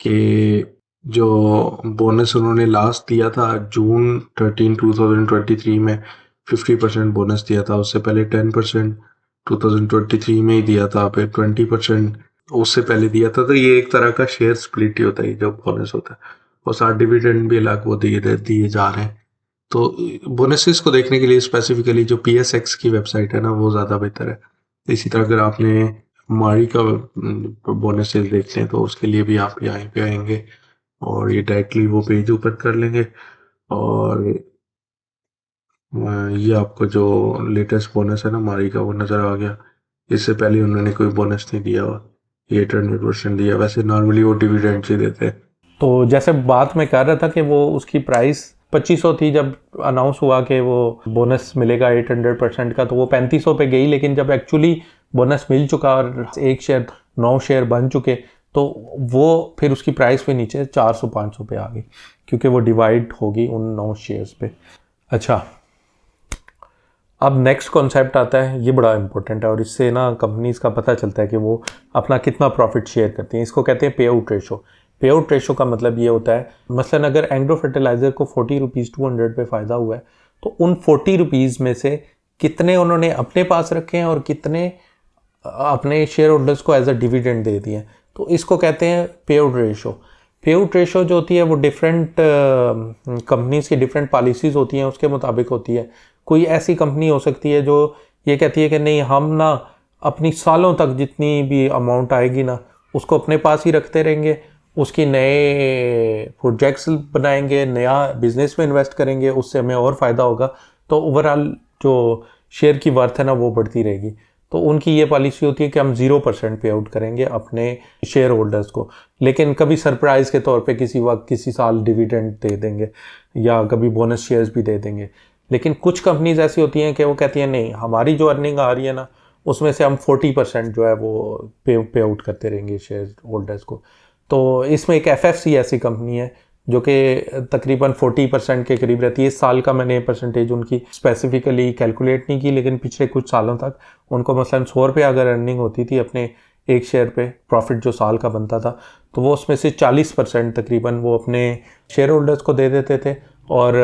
कि जो बोनस उन्होंने लास्ट दिया था जून 13 2023 में 50% बोनस दिया था। उससे पहले 10% 2023 में ही दिया था, फिर 20% उससे पहले दिया था। तो ये एक तरह का शेयर स्प्लिट ही होता है जब बोनस होता है, और साथ डिविडेंड भी अलग वो दिए जा रहे हैं। तो बोनसेस को देखने के लिए स्पेसिफिकली जो PSX की वेबसाइट है ना वो ज़्यादा बेहतर है। इसी तरह अगर आपने मारी का बोनसेस देखते हैं तो उसके लिए भी आप यहाँ पे आएंगे और ये डायरेक्टली वो पेज ओपन कर लेंगे, और ये आपको जो लेटेस्ट बोनस है ना मारी का वो नज़र आ गया। इससे पहले उन्होंने कोई बोनस नहीं दिया हुआ, ये 100% दिया। वैसे नॉर्मली वो डिविडेंड ही देते हैं। तो जैसे बात मैं कर रहा था कि वो उसकी प्राइस 2500 थी जब अनाउंस हुआ कि वो बोनस मिलेगा 800% का, तो वो 3500 पे गई। लेकिन जब एक्चुअली बोनस मिल चुका और एक शेयर 9 शेयर बन चुके, तो वो फिर उसकी प्राइस भी नीचे 400-500 पे आ गई, क्योंकि वो डिवाइड होगी उन 9 शेयर्स पे। अच्छा, अब नेक्स्ट कॉन्सेप्ट आता है, ये बड़ा इंपॉर्टेंट है और इससे ना कंपनीज का पता चलता है कि वो अपना कितना प्रॉफिट शेयर करती हैं। इसको कहते हैं पे आउट रेशो। पे आउट रेशो का मतलब ये होता है, मसलन अगर एंग्रो फर्टिलाइज़र को 40 रुपीज़ 200 पे फ़ायदा हुआ है, तो उन 40 रुपीज़ में से कितने उन्होंने अपने पास रखे हैं और कितने अपने शेयर होल्डर्स को एज अ डिविडेंड दे दिए। तो इसको कहते हैं पे आउट रेशो। पे आउट रेशो जो होती है वो डिफरेंट कंपनीज की डिफरेंट पॉलिसीज़ होती हैं, उसके मुताबिक होती है। कोई ऐसी कंपनी हो सकती है जो ये कहती है कि नहीं, हम ना अपनी सालों तक जितनी भी अमाउंट आएगी ना उसको अपने पास ही रखते रहेंगे, उसकी नए प्रोजेक्ट्स बनाएंगे, नया बिजनेस में इन्वेस्ट करेंगे, उससे हमें और फ़ायदा होगा, तो ओवरऑल जो शेयर की वर्थ है ना वो बढ़ती रहेगी। तो उनकी ये पॉलिसी होती है कि हम 0% पे आउट करेंगे अपने शेयर होल्डर्स को, लेकिन कभी सरप्राइज़ के तौर पे किसी वक्त किसी साल डिविडेंड दे देंगे या कभी बोनस शेयर्स भी दे देंगे। लेकिन कुछ कंपनीज ऐसी होती हैं कि वो कहती हैं नहीं, हमारी जो अर्निंग आ रही है ना उसमें से हम 40% जो है वो पे आउट करते रहेंगे शेयर होल्डर्स को। तो इसमें एक एफएफसी ऐसी कंपनी है जो कि तकरीबन 40% के करीब रहती है। इस साल का मैंने परसेंटेज उनकी स्पेसिफिकली कैलकुलेट नहीं की, लेकिन पिछले कुछ सालों तक उनको मसलन 100 रुपये अगर अर्निंग होती थी अपने एक शेयर पे, प्रॉफिट जो साल का बनता था, तो वो उसमें से 40% तकरीबन वो अपने शेयर होल्डर्स को दे देते थे और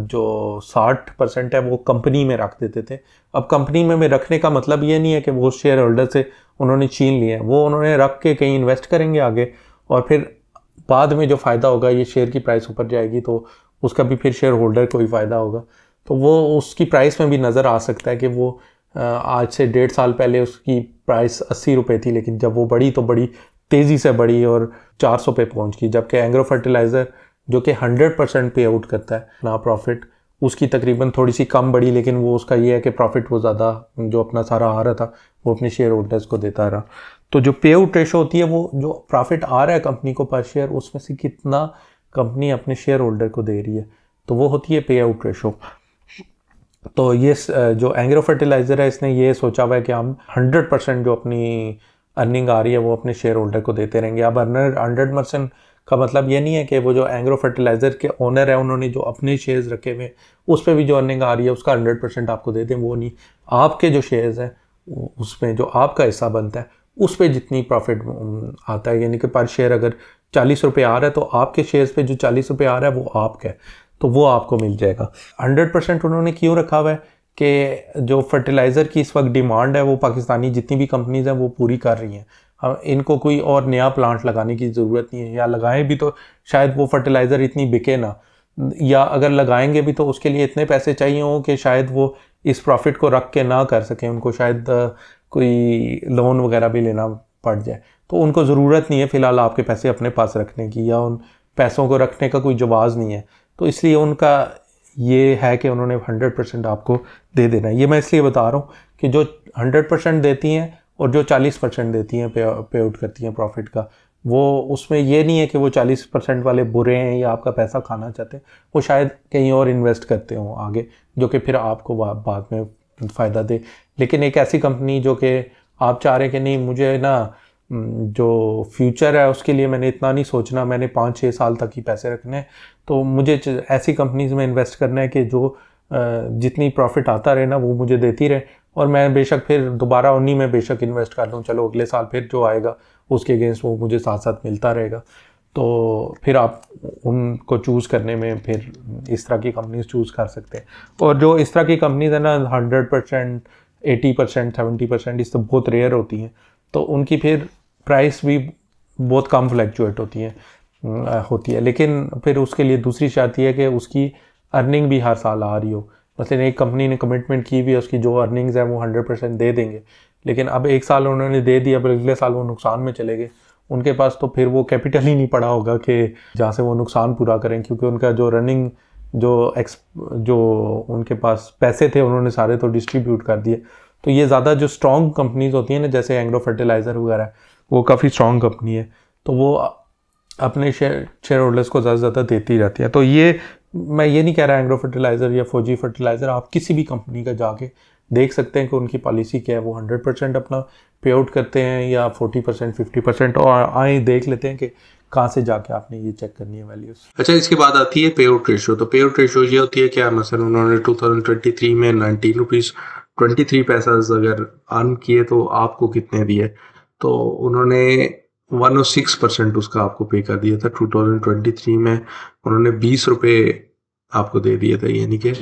जो 60% है वो कंपनी में रख देते थे। अब कंपनी में रखने का मतलब ये नहीं है कि वो शेयर होल्डर से उन्होंने छीन लिए हैं, वो उन्होंने रख के कहीं इन्वेस्ट करेंगे आगे, और फिर बाद में जो फ़ायदा होगा, ये शेयर की प्राइस ऊपर जाएगी तो उसका भी फिर शेयर होल्डर को ही फ़ायदा होगा। तो वो उसकी प्राइस में भी नज़र आ सकता है कि वो आज से 1.5 साल पहले उसकी प्राइस 80 रुपये थी, लेकिन जब वो बढ़ी तो बड़ी तेज़ी से बढ़ी और 400 पे पहुंच गई। जबकि एग्रो फर्टिलाइज़र जो कि 100% पे आउट करता है ना प्रॉफिट, उसकी तकरीबन थोड़ी सी कम बढ़ी, लेकिन वो उसका ये है कि प्रॉफिट वो ज़्यादा जो अपना सारा आ रहा था वो अपने शेयर होल्डर्स को देता रहा। तो जो पे आउट रेशो होती है वो जो प्रॉफिट आ रहा है कंपनी को पर शेयर, उसमें से कितना कंपनी अपने शेयर होल्डर को दे रही है, तो वो होती है पे आउट रेशो। तो ये जो एग्रो फर्टिलाइज़र है इसने ये सोचा हुआ है कि हम 100% जो अपनी अर्निंग आ रही है वो अपने शेयर होल्डर को देते रहेंगे। अब 100% का मतलब ये नहीं है कि वो जो एग्रो फर्टिलाइज़र के ओनर है उन्होंने जो अपने शेयर्स रखे हुए उस पर भी जो अर्निंग आ रही है उसका 100% आपको दे दें, वो नहीं। आपके जो शेयर्स हैं उसमें जो आपका हिस्सा बनता है उस पर जितनी प्रॉफिट आता है, यानी कि पर शेयर अगर 40 रुपये आ रहा है तो आपके शेयर्स पे जो 40 रुपये आ रहा है वो आपका है, तो वो आपको मिल जाएगा। 100% उन्होंने क्यों रखा हुआ है कि जो फर्टिलाइज़र की इस वक्त डिमांड है वो पाकिस्तानी जितनी भी कंपनीज हैं वो पूरी कर रही हैं। हम इनको कोई और नया प्लांट लगाने की ज़रूरत नहीं है, या लगाएं भी तो शायद वो फर्टिलाइज़र इतनी बिके ना, या अगर लगाएंगे भी तो उसके लिए इतने पैसे चाहिए हों कि शायद वो इस प्रॉफिट को रख के ना कर सकें, उनको शायद कोई लोन वगैरह भी लेना पड़ जाए। तो उनको ज़रूरत नहीं है फ़िलहाल आपके पैसे अपने पास रखने की, या उन पैसों को रखने का कोई जवाज़ नहीं है। तो इसलिए उनका ये है कि उन्होंने 100% आपको दे देना है। ये मैं इसलिए बता रहा हूँ कि जो 100% देती हैं और जो 40% देती हैं पे आउट करती हैं प्रॉफिट का, वो उसमें ये नहीं है कि वो 40% वाले बुरे हैं या आपका पैसा खाना चाहते हैं, वो शायद कहीं और इन्वेस्ट करते हों आगे, जो कि फिर आपको बाद में फ़ायदा दे। लेकिन एक ऐसी कंपनी जो कि आप चाह रहे हैं कि नहीं, मुझे ना जो फ्यूचर है उसके लिए मैंने इतना नहीं सोचना, मैंने 5-6 साल तक ही पैसे रखने हैं, तो मुझे ऐसी कंपनीज में इन्वेस्ट करना है कि जो जितनी प्रॉफिट आता रहे ना वो मुझे देती रहे, और मैं बेशक फिर दोबारा उन्हीं में बेशक इन्वेस्ट कर लूँ, चलो अगले साल फिर जो आएगा उसके अगेंस्ट वो मुझे साथ साथ मिलता रहेगा। तो फिर आप उनको चूज़ करने में फिर इस तरह की कंपनीज चूज़ कर सकते हैं। और जो इस तरह की कंपनीज है ना 100%, 80%, 70%, इस तो बहुत रेयर होती हैं, तो उनकी फिर प्राइस भी बहुत कम फ्लैक्चुएट होती है। लेकिन फिर उसके लिए दूसरी शर्त यह है कि उसकी अर्निंग भी हर साल आ रही हो। मतलब एक कंपनी ने कमिटमेंट की भी है उसकी जो अर्निंग्स हैं वो 100% दे देंगे, लेकिन अब एक साल उन्होंने दे दिया, अब अगले साल वो नुकसान में चले गए, उनके पास तो फिर वो कैपिटल ही नहीं पड़ा होगा कि जहाँ से वो नुकसान पूरा करें, क्योंकि उनका जो रनिंग जो उनके पास पैसे थे उन्होंने सारे तो डिस्ट्रीब्यूट कर दिए। तो ये ज़्यादा जो स्ट्रॉन्ग कंपनीज होती हैं ना, जैसे एग्रो फर्टिलाइज़र वगैरह, वो काफ़ी स्ट्रॉन्ग कंपनी है, तो वो अपने शेयर होल्डर्स को ज़्यादा से ज़्यादा देती रहती है। तो ये मैं ये नहीं कह रहा एग्रो फर्टिलाइज़र या फौजी फर्टिलाइज़र, आप किसी भी कंपनी का जाके देख सकते हैं कि उनकी पॉलिसी क्या है। वो 100% अपना पे आउट करते हैं या 40% 50%, और आए देख लेते हैं कि कहाँ से जाके आपने ये चेक करनी है वैल्यूज। अच्छा, इसके बाद आती है पे आउट रेशियो। तो पे आउट रेशियो ये होती है क्या, मसलन उन्होंने 2023 में 19 रुपीज़ 23 पैसा अगर अर्न किए तो आपको कितने दिए, तो उन्होंने 106% उसका आपको पे कर दिया था। 2023 में उन्होंने 20 रुपये आपको दे दिए थे, यानी कि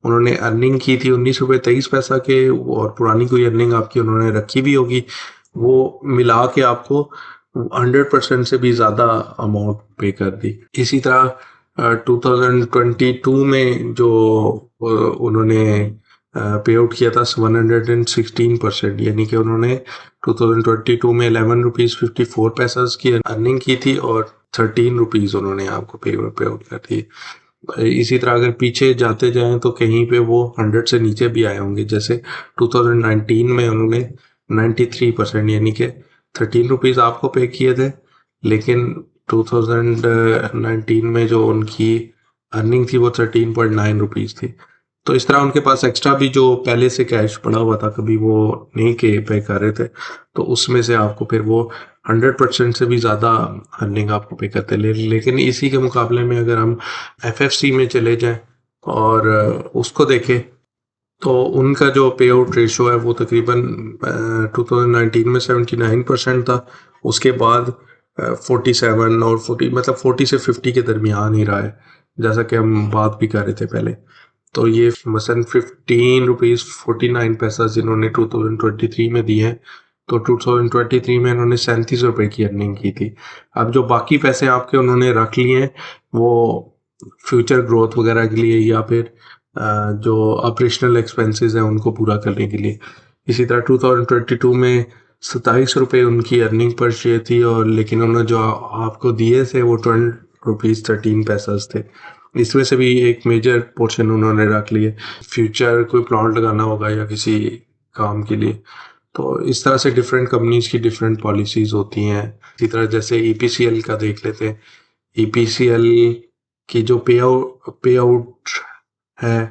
उन्होंने अर्निंग की थी 19 रुपये 23 पैसा के, और पुरानी कोई अर्निंग आपकी उन्होंने रखी भी होगी, वो मिला के आपको 100% से भी ज़्यादा अमाउंट पे कर दी। इसी तरह 2022 में जो उन्होंने पे आउट किया था 116%, यानी कि उन्होंने 2022 में 11 रुपीज़ 54 पैसा की अर्निंग की थी और 13 रुपीज़ उन्होंने आपको पे आउट कर दी। इसी तरह अगर पीछे जाते जाएं तो कहीं पे वो 100 से नीचे भी आए होंगे, जैसे 2019 में उन्होंने 93%, यानी कि 13 रुपीज़ आपको पे किए थे, लेकिन 2019 में जो उनकी अर्निंग थी वो 13.9 रुपीज़ थी। तो इस तरह उनके पास एक्स्ट्रा भी जो पहले से कैश पड़ा हुआ था, कभी वो नहीं के पे कर रहे थे, तो उसमें से आपको फिर वो 100% से भी ज़्यादा अर्निंग आपको पे करते। लेकिन इसी के मुकाबले में अगर हम FFC में चले जाएं और उसको देखें, तो उनका जो पे आउट रेशो है वो तकरीबन 2019 में 79% था, उसके बाद 47 और 40, मतलब 40 से 50 के दरमियान ही रहा है, जैसा कि हम बात भी कर रहे थे पहले। तो ये मसलन 15 रुपीज़ 49 पैसा जिन्होंने 2023 में दिए हैं, तो 2023 में इन्होंने 37 रुपये की अर्निंग की थी। अब जो बाकी पैसे आपके उन्होंने रख लिए हैं वो फ्यूचर ग्रोथ वगैरह के लिए, या फिर जो ऑपरेशनल एक्सपेंसेस हैं उनको पूरा करने के लिए। इसी तरह 2022 में 27 रुपये उनकी अर्निंग पर शेयर थी, और लेकिन उन्होंने जो आपको दिए थे वो 20 रुपीज़ 13 पैसा थे। इसमें से भी एक मेजर पोर्शन उन्होंने रख लिए, फ्यूचर कोई प्लांट लगाना होगा या किसी काम के लिए। तो इस तरह से डिफरेंट कंपनीज की डिफरेंट पॉलिसीज़ होती हैं। इसी तरह जैसे EPCL का देख लेते हैं। EPCL की जो पे आउट है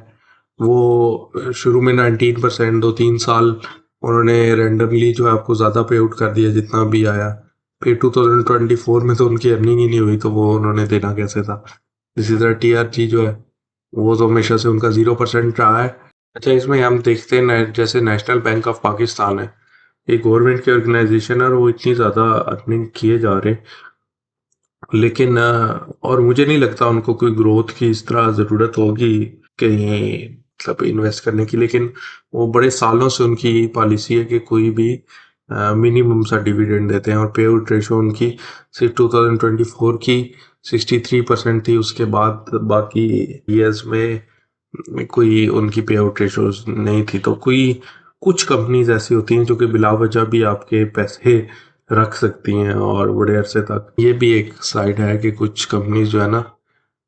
वो शुरू में 19%, 2-3 साल उन्होंने रैंडमली जो है आपको ज़्यादा पे आउट कर दिया जितना भी आया। फिर 2024 में तो उनकी अर्निंग ही नहीं हुई, तो वो उन्होंने देना कैसे था। इसी तरह TRG जो है वो तो हमेशा से उनका 0% रहा है। अच्छा, इसमें हम देखते हैं जैसे नेशनल बैंक ऑफ पाकिस्तान है, ये गवर्नमेंट की ऑर्गेनाइजेशन है और वो इतनी ज़्यादा अर्निंग किए जा रहे, लेकिन और मुझे नहीं लगता उनको कोई ग्रोथ की इस तरह ज़रूरत होगी कहीं मतलब इन्वेस्ट करने की, लेकिन वो बड़े सालों से उनकी पॉलिसी है कि कोई भी मिनिमम सा डिविडेंड देते हैं, और पे आउट रेशो उनकी सिर्फ 2024 की 63% थी। उसके बाद बाकी ईयर्स में कोई उनकी पे आउट रेशो नहीं थी। तो कुछ कंपनीज ऐसी होती हैं जो कि बिला वजह भी आपके पैसे रख सकती हैं और बड़े अरसे तक। ये भी एक साइड है कि कुछ कंपनीज जो है ना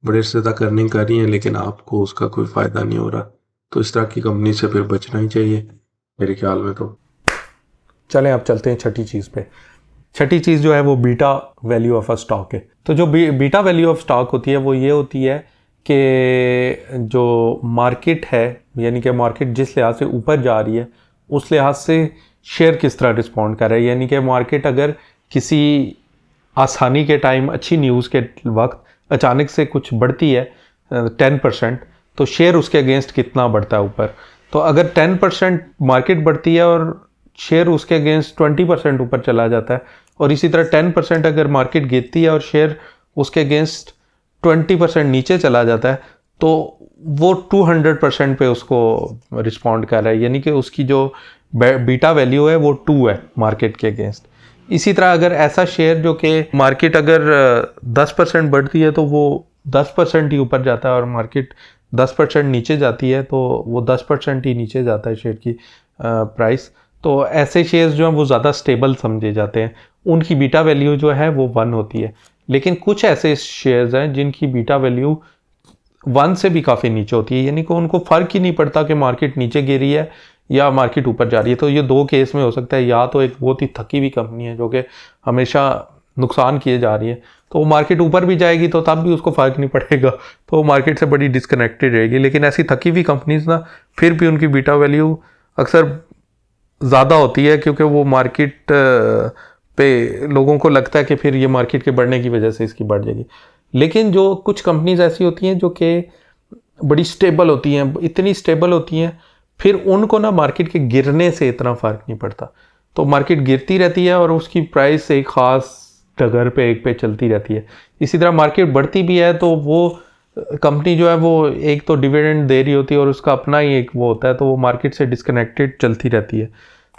बड़े अरसे तक अर्निंग कर रही हैं, लेकिन आपको उसका कोई फ़ायदा नहीं हो रहा। तो इस तरह की कंपनी से फिर बचना ही चाहिए मेरे ख्याल में। तो चलें अब चलते हैं छठी चीज़ पे। छठी चीज़ जो है वो beta value of a stock है। तो जो बीटा वैल्यू ऑफ स्टॉक होती है वो ये होती है कि जो मार्केट है, यानी कि मार्केट जिस लिहाज से ऊपर जा रही है उस लिहाज से शेयर किस तरह रिस्पॉन्ड कर रहा है। यानी कि मार्केट अगर किसी आसानी के टाइम, अच्छी न्यूज़ के वक्त अचानक से कुछ बढ़ती है 10%, तो शेयर उसके अगेंस्ट कितना बढ़ता है ऊपर। तो अगर 10% मार्केट बढ़ती है और शेयर उसके अगेंस्ट 20% ऊपर चला जाता है, और इसी तरह 10% अगर मार्केट गिरती है और शेयर उसके अगेंस्ट 20% नीचे चला जाता है, तो वो 200% पे उसको रिस्पॉन्ड कर रहा है, यानी कि उसकी जो बीटा वैल्यू है वो 2 है मार्केट के अगेंस्ट। इसी तरह अगर ऐसा शेयर जो कि मार्केट अगर 10% बढ़ती है तो वो 10% ही ऊपर जाता है, और मार्केट 10% नीचे जाती है तो वो 10% ही नीचे जाता है शेयर की प्राइस। तो ऐसे शेयर्स जो हैं वो ज़्यादा स्टेबल समझे जाते हैं, उनकी बीटा वैल्यू जो है वो 1 होती है। लेकिन कुछ ऐसे शेयर्स हैं जिनकी बीटा वैल्यू 1 से भी काफ़ी नीचे होती है, यानी कि उनको फ़र्क ही नहीं पड़ता कि मार्केट नीचे गिरी है या मार्केट ऊपर जा रही है। तो ये दो केस में हो सकता है, या तो एक बहुत ही थकी हुई कंपनी है जो कि हमेशा नुकसान किए जा रही है, तो वो मार्केट ऊपर भी जाएगी तो तब भी उसको फ़र्क नहीं पड़ेगा, तो वो मार्केट से बड़ी डिस्कनेक्टेड रहेगी। लेकिन ऐसी थकी हुई कंपनीज ना, फिर भी उनकी बीटा वैल्यू अक्सर ज़्यादा होती है, क्योंकि वो मार्केट पे लोगों को लगता है कि फिर ये मार्केट के बढ़ने की वजह से इसकी बढ़ जाएगी। लेकिन जो कुछ कंपनीज ऐसी होती हैं जो कि बड़ी स्टेबल होती हैं, इतनी स्टेबल होती हैं, फिर उनको ना मार्केट के गिरने से इतना फ़र्क नहीं पड़ता। तो मार्केट गिरती रहती है और उसकी प्राइस एक ख़ास डगर पे एक पे चलती रहती है। इसी तरह मार्केट बढ़ती भी है तो वो कंपनी जो है वो एक तो डिविडेंड दे रही होती है और उसका अपना ही एक वो होता है, तो वो मार्केट से डिस्कनेक्टेड चलती रहती है।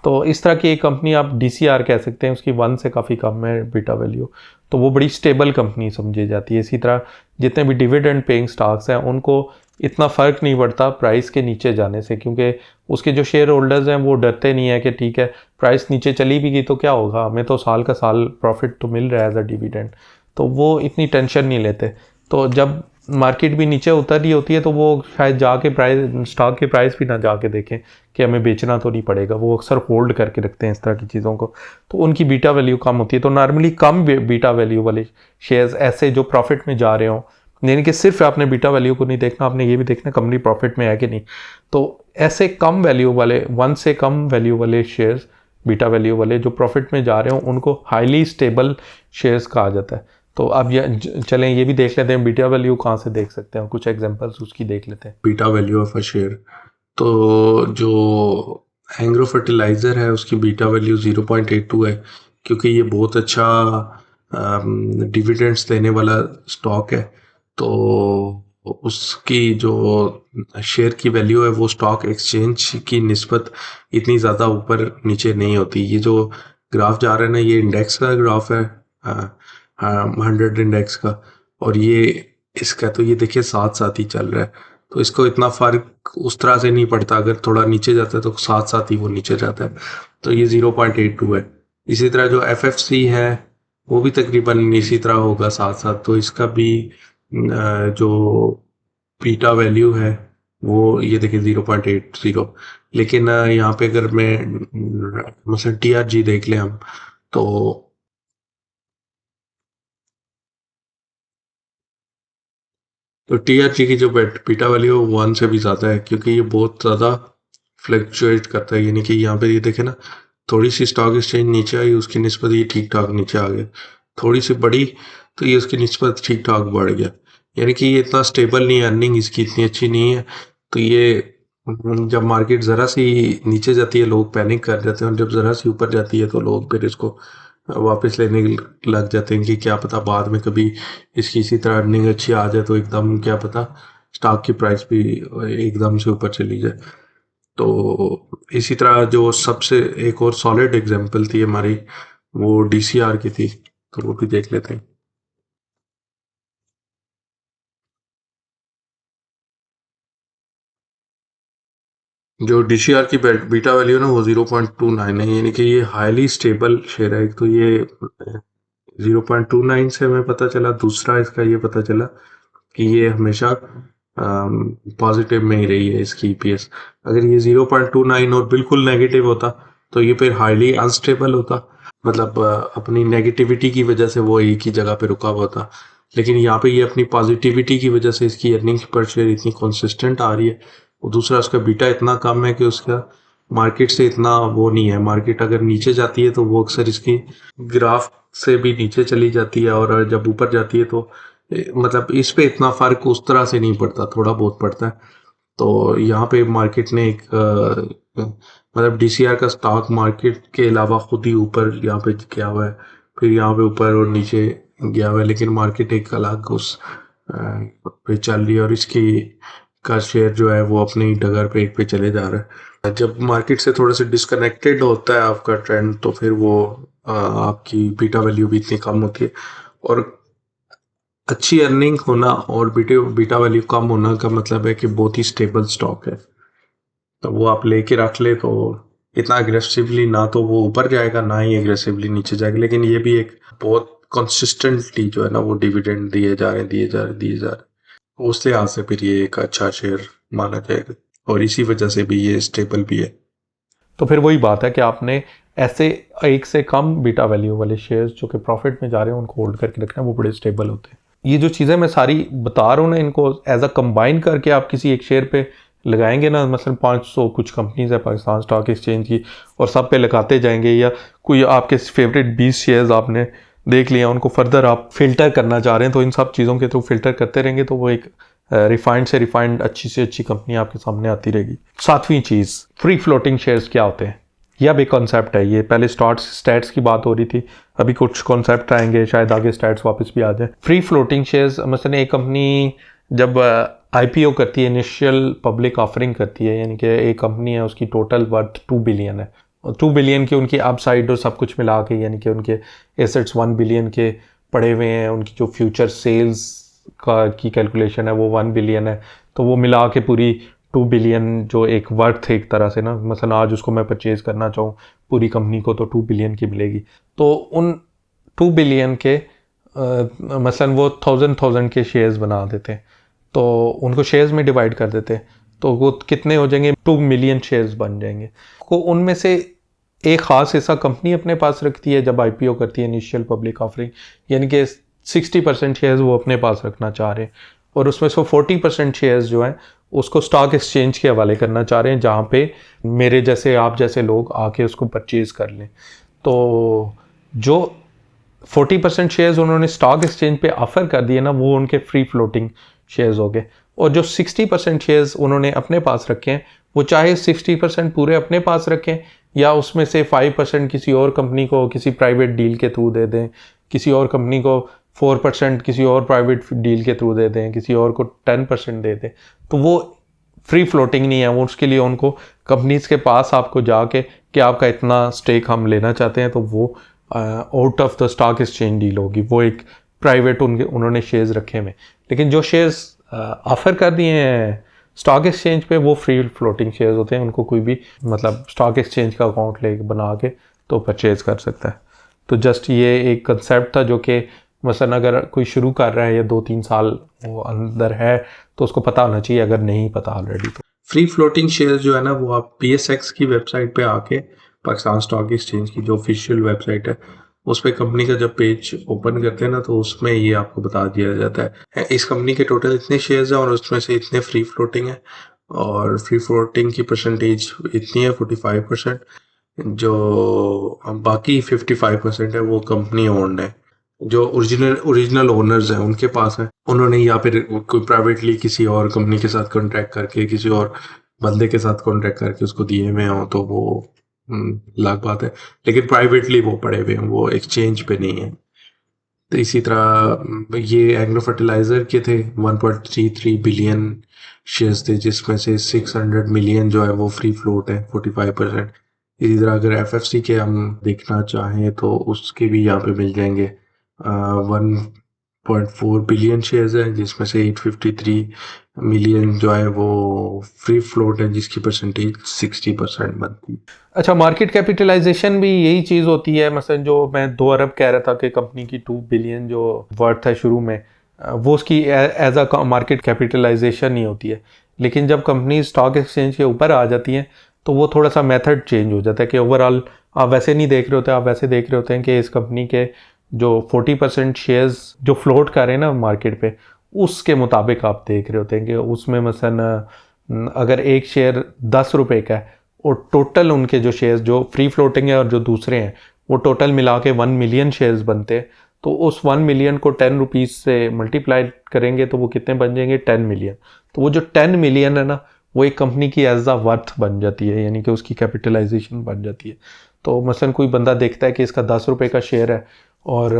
तो इस तरह की एक कंपनी आप DCR कह सकते हैं, उसकी 1 से काफ़ी कम है बीटा वैल्यू, तो वो बड़ी स्टेबल कंपनी समझी जाती है। इसी तरह जितने भी डिविडेंड पेइंग स्टॉक्स हैं उनको इतना फ़र्क नहीं पड़ता प्राइस के नीचे जाने से, क्योंकि उसके जो शेयर होल्डर्स हैं वो डरते नहीं है कि ठीक है प्राइस नीचे चली भी गई तो क्या होगा, हमें तो साल का साल प्रॉफिट तो मिल रहा है एज अ डिविडेंड, तो वो इतनी टेंशन नहीं लेते। तो जब मार्केट भी नीचे उतर रही होती है तो वो शायद जाके प्राइस, स्टॉक के प्राइस भी ना जाके देखें कि हमें बेचना तो नहीं पड़ेगा, वो अक्सर होल्ड करके रखते हैं इस तरह की चीज़ों को, तो उनकी बीटा वैल्यू कम होती है। तो नॉर्मली कम बीटा वैल्यू वाले शेयर्स ऐसे जो प्रॉफिट में जा रहे हों, यानी कि सिर्फ आपने बीटा वैल्यू को नहीं देखना, आपने ये भी देखना कंपनी प्रॉफिट में है कि नहीं, तो ऐसे कम वैल्यू वाले 1 से कम वैल्यू वाले शेयर्स, बीटा वैल्यू वाले जो प्रॉफिट में जा रहे हों, उनको हाईली स्टेबल शेयर्स कहा जाता है। तो अब ये चलें ये भी देख लेते हैं बीटा वैल्यू कहाँ से देख सकते हैं, कुछ एग्जांपल्स उसकी देख लेते हैं। Beta value of a share, तो जो एंग्रो फर्टिलाइज़र है उसकी बीटा वैल्यू 0.82 है, क्योंकि ये बहुत अच्छा डिविडेंड्स देने वाला स्टॉक है। तो उसकी जो शेयर की वैल्यू है वो स्टॉक एक्सचेंज की निस्बत इतनी ज़्यादा ऊपर नीचे नहीं होती। ये जो ग्राफ जा रहा है ना, ये इंडेक्स का ग्राफ है, 100 इंडेक्स का, और ये इसका तो ये देखिए साथ साथ ही चल रहा है, तो इसको इतना फ़र्क उस तरह से नहीं पड़ता। अगर थोड़ा नीचे जाता है तो साथ साथ ही वो नीचे जाता है, तो ये 0.82 है। इसी तरह जो FFC है वो भी तकरीबन इसी तरह होगा साथ साथ, तो इसका भी जो बीटा वैल्यू है वो ये देखिए 0.80। लेकिन यहाँ पे अगर मैं मतलब TRG देख लें हम, तो TRG की जो बीटा वैल्यू है 1 से भी ज़्यादा है, क्योंकि ये बहुत ज़्यादा फ्लक्चुएट करता है। यानी कि यहाँ पे ये देखे ना, थोड़ी सी स्टॉक एक्सचेंज नीचे आई उसकी निस्बत ये ठीक ठाक नीचे आ गया, थोड़ी सी बड़ी तो ये उसकी निस्बत ठीक ठाक बढ़ गया। यानी कि ये इतना स्टेबल नहीं है, अर्निंग इसकी इतनी अच्छी नहीं है। तो ये जब मार्केट ज़रा सी नीचे जाती है लोग पैनिक कर जाते हैं, और जब ज़रा सी ऊपर जाती है तो लोग फिर इसको वापस लेने लग जाते हैं कि क्या पता बाद में कभी इसकी इसी तरह अर्निंग अच्छी आ जाए तो एकदम क्या पता स्टॉक की प्राइस भी एकदम से ऊपर चली जाए। तो इसी तरह जो सबसे एक और सॉलिड एग्जांपल थी हमारी, वो DCR की थी, तो वो भी देख लेते हैं। जो DCR की बीटा वैल्यू ना वो 0.29 है, यानी कि ये हाईली स्टेबल शेयर है। एक तो ये 0.29 से हमें पता चला, दूसरा इसका ये पता चला कि ये हमेशा पॉजिटिव में ही रही है इसकी EPS। अगर ये 0.29 और बिल्कुल नेगेटिव होता तो ये फिर हाईली अनस्टेबल होता, मतलब अपनी नेगेटिविटी की वजह से वो एक ही जगह पे रुका हुआ था। लेकिन यहाँ पे ये अपनी पॉजिटिविटी की वजह से इसकी अर्निंग पर शेयर इतनी कंसिस्टेंट आ रही है। और दूसरा उसका बीटा इतना कम है कि उसका मार्केट से इतना वो नहीं है। मार्केट अगर नीचे जाती है तो वो अक्सर इसकी ग्राफ से भी नीचे चली जाती है, और जब ऊपर जाती है तो मतलब इस पे इतना फर्क उस तरह से नहीं पड़ता, थोड़ा बहुत पड़ता है। तो यहाँ पे मार्केट ने एक मतलब DCR का स्टॉक मार्केट के अलावा खुद ही ऊपर यहाँ पे गया हुआ है, फिर यहाँ पे ऊपर और नीचे गया हुआ है, लेकिन मार्केट एक अलग उस पे चल रही है, और इसकी का शेयर जो है वो अपनी डगर पे एक पे चले जा रहा है। जब मार्केट से थोड़ा सा डिस्कनेक्टेड होता है आपका ट्रेंड, तो फिर वो आपकी बीटा वैल्यू भी इतनी कम होती है। और अच्छी अर्निंग होना और बीटा वैल्यू कम होना का मतलब है कि बहुत ही स्टेबल स्टॉक है, तो वो आप लेके रख ले तो इतना अग्रेसिवली ना तो वो ऊपर जाएगा ना ही अग्रेसिवली नीचे जाएगा। लेकिन ये भी एक बहुत कंसिस्टेंटली जो है ना वो डिविडेंड दिए जा रहे हैं, दिए जा रहे हैं, दिए जा रहे हैं। उस लिहाज से फिर ये एक अच्छा शेयर माना जाएगा और इसी वजह से भी ये स्टेबल भी है। तो फिर वही बात है कि आपने ऐसे एक से कम बीटा वैल्यू वाले शेयर्स जो कि प्रॉफिट में जा रहे हैं उनको होल्ड करके रखना है, वो बड़े स्टेबल होते हैं। ये जो चीज़ें मैं सारी बता रहा हूँ ना, इनको एज अ कंबाइन करके आप किसी एक शेयर पे लगाएंगे ना, मसलन 500 कुछ कंपनीज है पाकिस्तान स्टॉक एक्सचेंज की, और सब पे लगाते जाएंगे, या कोई आपके फेवरेट 20 शेयर्स आपने देख लिया, उनको फर्दर आप फिल्टर करना चाह रहे हैं, तो इन सब चीज़ों के थ्रू फिल्टर करते रहेंगे तो वो एक रिफाइंड से रिफाइंड अच्छी से अच्छी कंपनी आपके सामने आती रहेगी। सातवीं चीज़, फ्री फ्लोटिंग शेयर्स क्या होते हैं? यह भी कॉन्सेप्ट है। ये पहले स्टैट्स की बात हो रही थी, अभी कुछ कॉन्सेप्ट आएंगे, शायद आगे स्टैट्स वापस भी आ जाए। फ्री फ्लोटिंग शेयर्स मसलन एक कंपनी जब आईपीओ करती है, इनिशियल पब्लिक ऑफरिंग करती है, यानी कि एक कंपनी है उसकी टोटल वर्थ 2 बिलियन है, और 2 बिलियन की उनकी अपसाइड और सब कुछ मिला के, यानी कि उनके एसेट्स 1 बिलियन के पड़े हुए हैं, उनकी जो फ्यूचर सेल्स का की कैलकुलेशन है वो 1 बिलियन है, तो वो मिला के पूरी 2 बिलियन जो एक वर्थ है एक तरह से ना, मसलन आज उसको मैं परचेज करना चाहूँ पूरी कंपनी को तो 2 बिलियन की मिलेगी। तो उन 2 बिलियन के मसलन वो 1000 के शेयर्स बना देते हैं, तो उनको शेयर्स में डिवाइड कर देते हैं, तो वो कितने हो जाएंगे? 2 मिलियन शेयर्स बन जाएंगे। को उनमें से एक ख़ास हिस्सा कंपनी अपने पास रखती है जब आईपीओ करती है, इनिशियल पब्लिक ऑफरिंग, यानी कि 60% शेयर्स वो अपने पास रखना चाह रहे हैं, और उसमें से 40% शेयर्स जो हैं उसको स्टॉक एक्सचेंज के हवाले करना चाह रहे हैं, जहाँ पे मेरे जैसे आप जैसे लोग आके उसको परचेज कर लें। तो जो 40% शेयर्स उन्होंने स्टॉक एक्सचेंज पे ऑफर कर दिए ना, वो उनके फ्री फ्लोटिंग शेयर्स हो गए, और जो 60% शेयर्स उन्होंने अपने पास रखे हैं, वो चाहे 60% पूरे अपने पास रखें या उसमें से 5% किसी और कंपनी को किसी प्राइवेट डील के थ्रू दे दें, किसी और कंपनी को 4% किसी और प्राइवेट डील के थ्रू दे दें, किसी और को 10% दे दें, तो वो फ्री फ्लोटिंग नहीं है। वो उसके लिए उनको कंपनीज के पास आपको जाके कि आपका इतना स्टेक हम लेना चाहते हैं, तो वो out of the stock exchange deal होगी, वो एक प्राइवेट उन्होंने शेयर्स रखे हुए। लेकिन जो शेयर्स ऑफर कर दिए हैं स्टॉक एक्सचेंज पे, वो फ्री फ्लोटिंग शेयर्स होते हैं, उनको कोई भी मतलब स्टॉक एक्सचेंज का अकाउंट ले बना के तो परचेज कर सकता है। तो जस्ट ये एक कंसेप्ट था जो कि मसलन अगर कोई शुरू कर रहा है या 2-3 साल वो अंदर है तो उसको पता होना चाहिए, अगर नहीं पता ऑलरेडी तो। फ्री फ्लोटिंग शेयर जो है ना, वो आप PSX की वेबसाइट पे आके, पाकिस्तान स्टॉक एक्सचेंज की जो ऑफिशियल वेबसाइट है, उस पर कंपनी का जब पेज ओपन करते हैं ना, तो उसमें ये आपको बता दिया जाता है इस कंपनी के टोटल इतने शेयर्स हैं और उसमें से इतने फ्री फ्लोटिंग है, और फ्री फ्लोटिंग की परसेंटेज इतनी है 45%, जो बाकी 55% है वो कंपनी ओन्ड है, जो ओरिजिनल ओनर्स हैं उनके पास है, उन्होंने या फिर कोई प्राइवेटली किसी और कंपनी के साथ कॉन्ट्रैक्ट करके, किसी और बंदे के साथ कॉन्ट्रैक्ट करके उसको दिए हुए हों, तो वो अलग बात है, लेकिन प्राइवेटली वो पड़े हुए हैं, वो एक्सचेंज पे नहीं है। तो इसी तरह ये एग्रो फर्टिलाइजर के थे, 1.33 बिलियन शेयर्स थे, जिसमें से 600 मिलियन जो है वो फ्री फ्लोट है 45%। इसी तरह अगर FFC के हम देखना चाहें तो उसके भी यहाँ पे मिल जाएंगे 1.4 बिलियन शेयर्स हैं, जिसमें से 853 मिलियन जो है वो फ्री फ्लोट है, जिसकी परसेंटेज 60% बनती है। अच्छा, मार्केट कैपिटलाइजेशन भी यही चीज़ होती है। मसलन जो मैं 2 अरब कह रहा था कि कंपनी की 2 बिलियन जो वर्थ है शुरू में, वो उसकी एज अ मार्केट कैपिटलाइजेशन नहीं होती है। लेकिन जब कंपनी स्टॉक एक्सचेंज के ऊपर आ जाती हैं तो वो थोड़ा सा मेथड चेंज हो जाता है कि ओवरऑल आप वैसे नहीं देख रहे होते, आप वैसे देख रहे होते हैं कि इस कंपनी के जो 40% शेयर्स जो फ्लोट कर रहे हैं ना मार्केट पे, उसके मुताबिक आप देख रहे होते हैं कि उसमें मसलन अगर एक शेयर 10 रुपये का है और टोटल उनके जो शेयर्स जो फ्री फ्लोटिंग है और जो दूसरे हैं वो टोटल मिला के 1 मिलियन शेयर्स बनते हैं, तो उस 1 मिलियन को 10 रुपीज़ से मल्टीप्लाई करेंगे तो वो कितने बन जाएंगे? 10 मिलियन। तो वो जो 10 मिलियन है ना, वो एक कंपनी की एज अ वर्थ बन जाती है, यानी कि उसकी कैपिटलाइजेशन बन जाती है। तो मसलन कोई बंदा देखता है कि इसका 10 रुपये का शेयर है और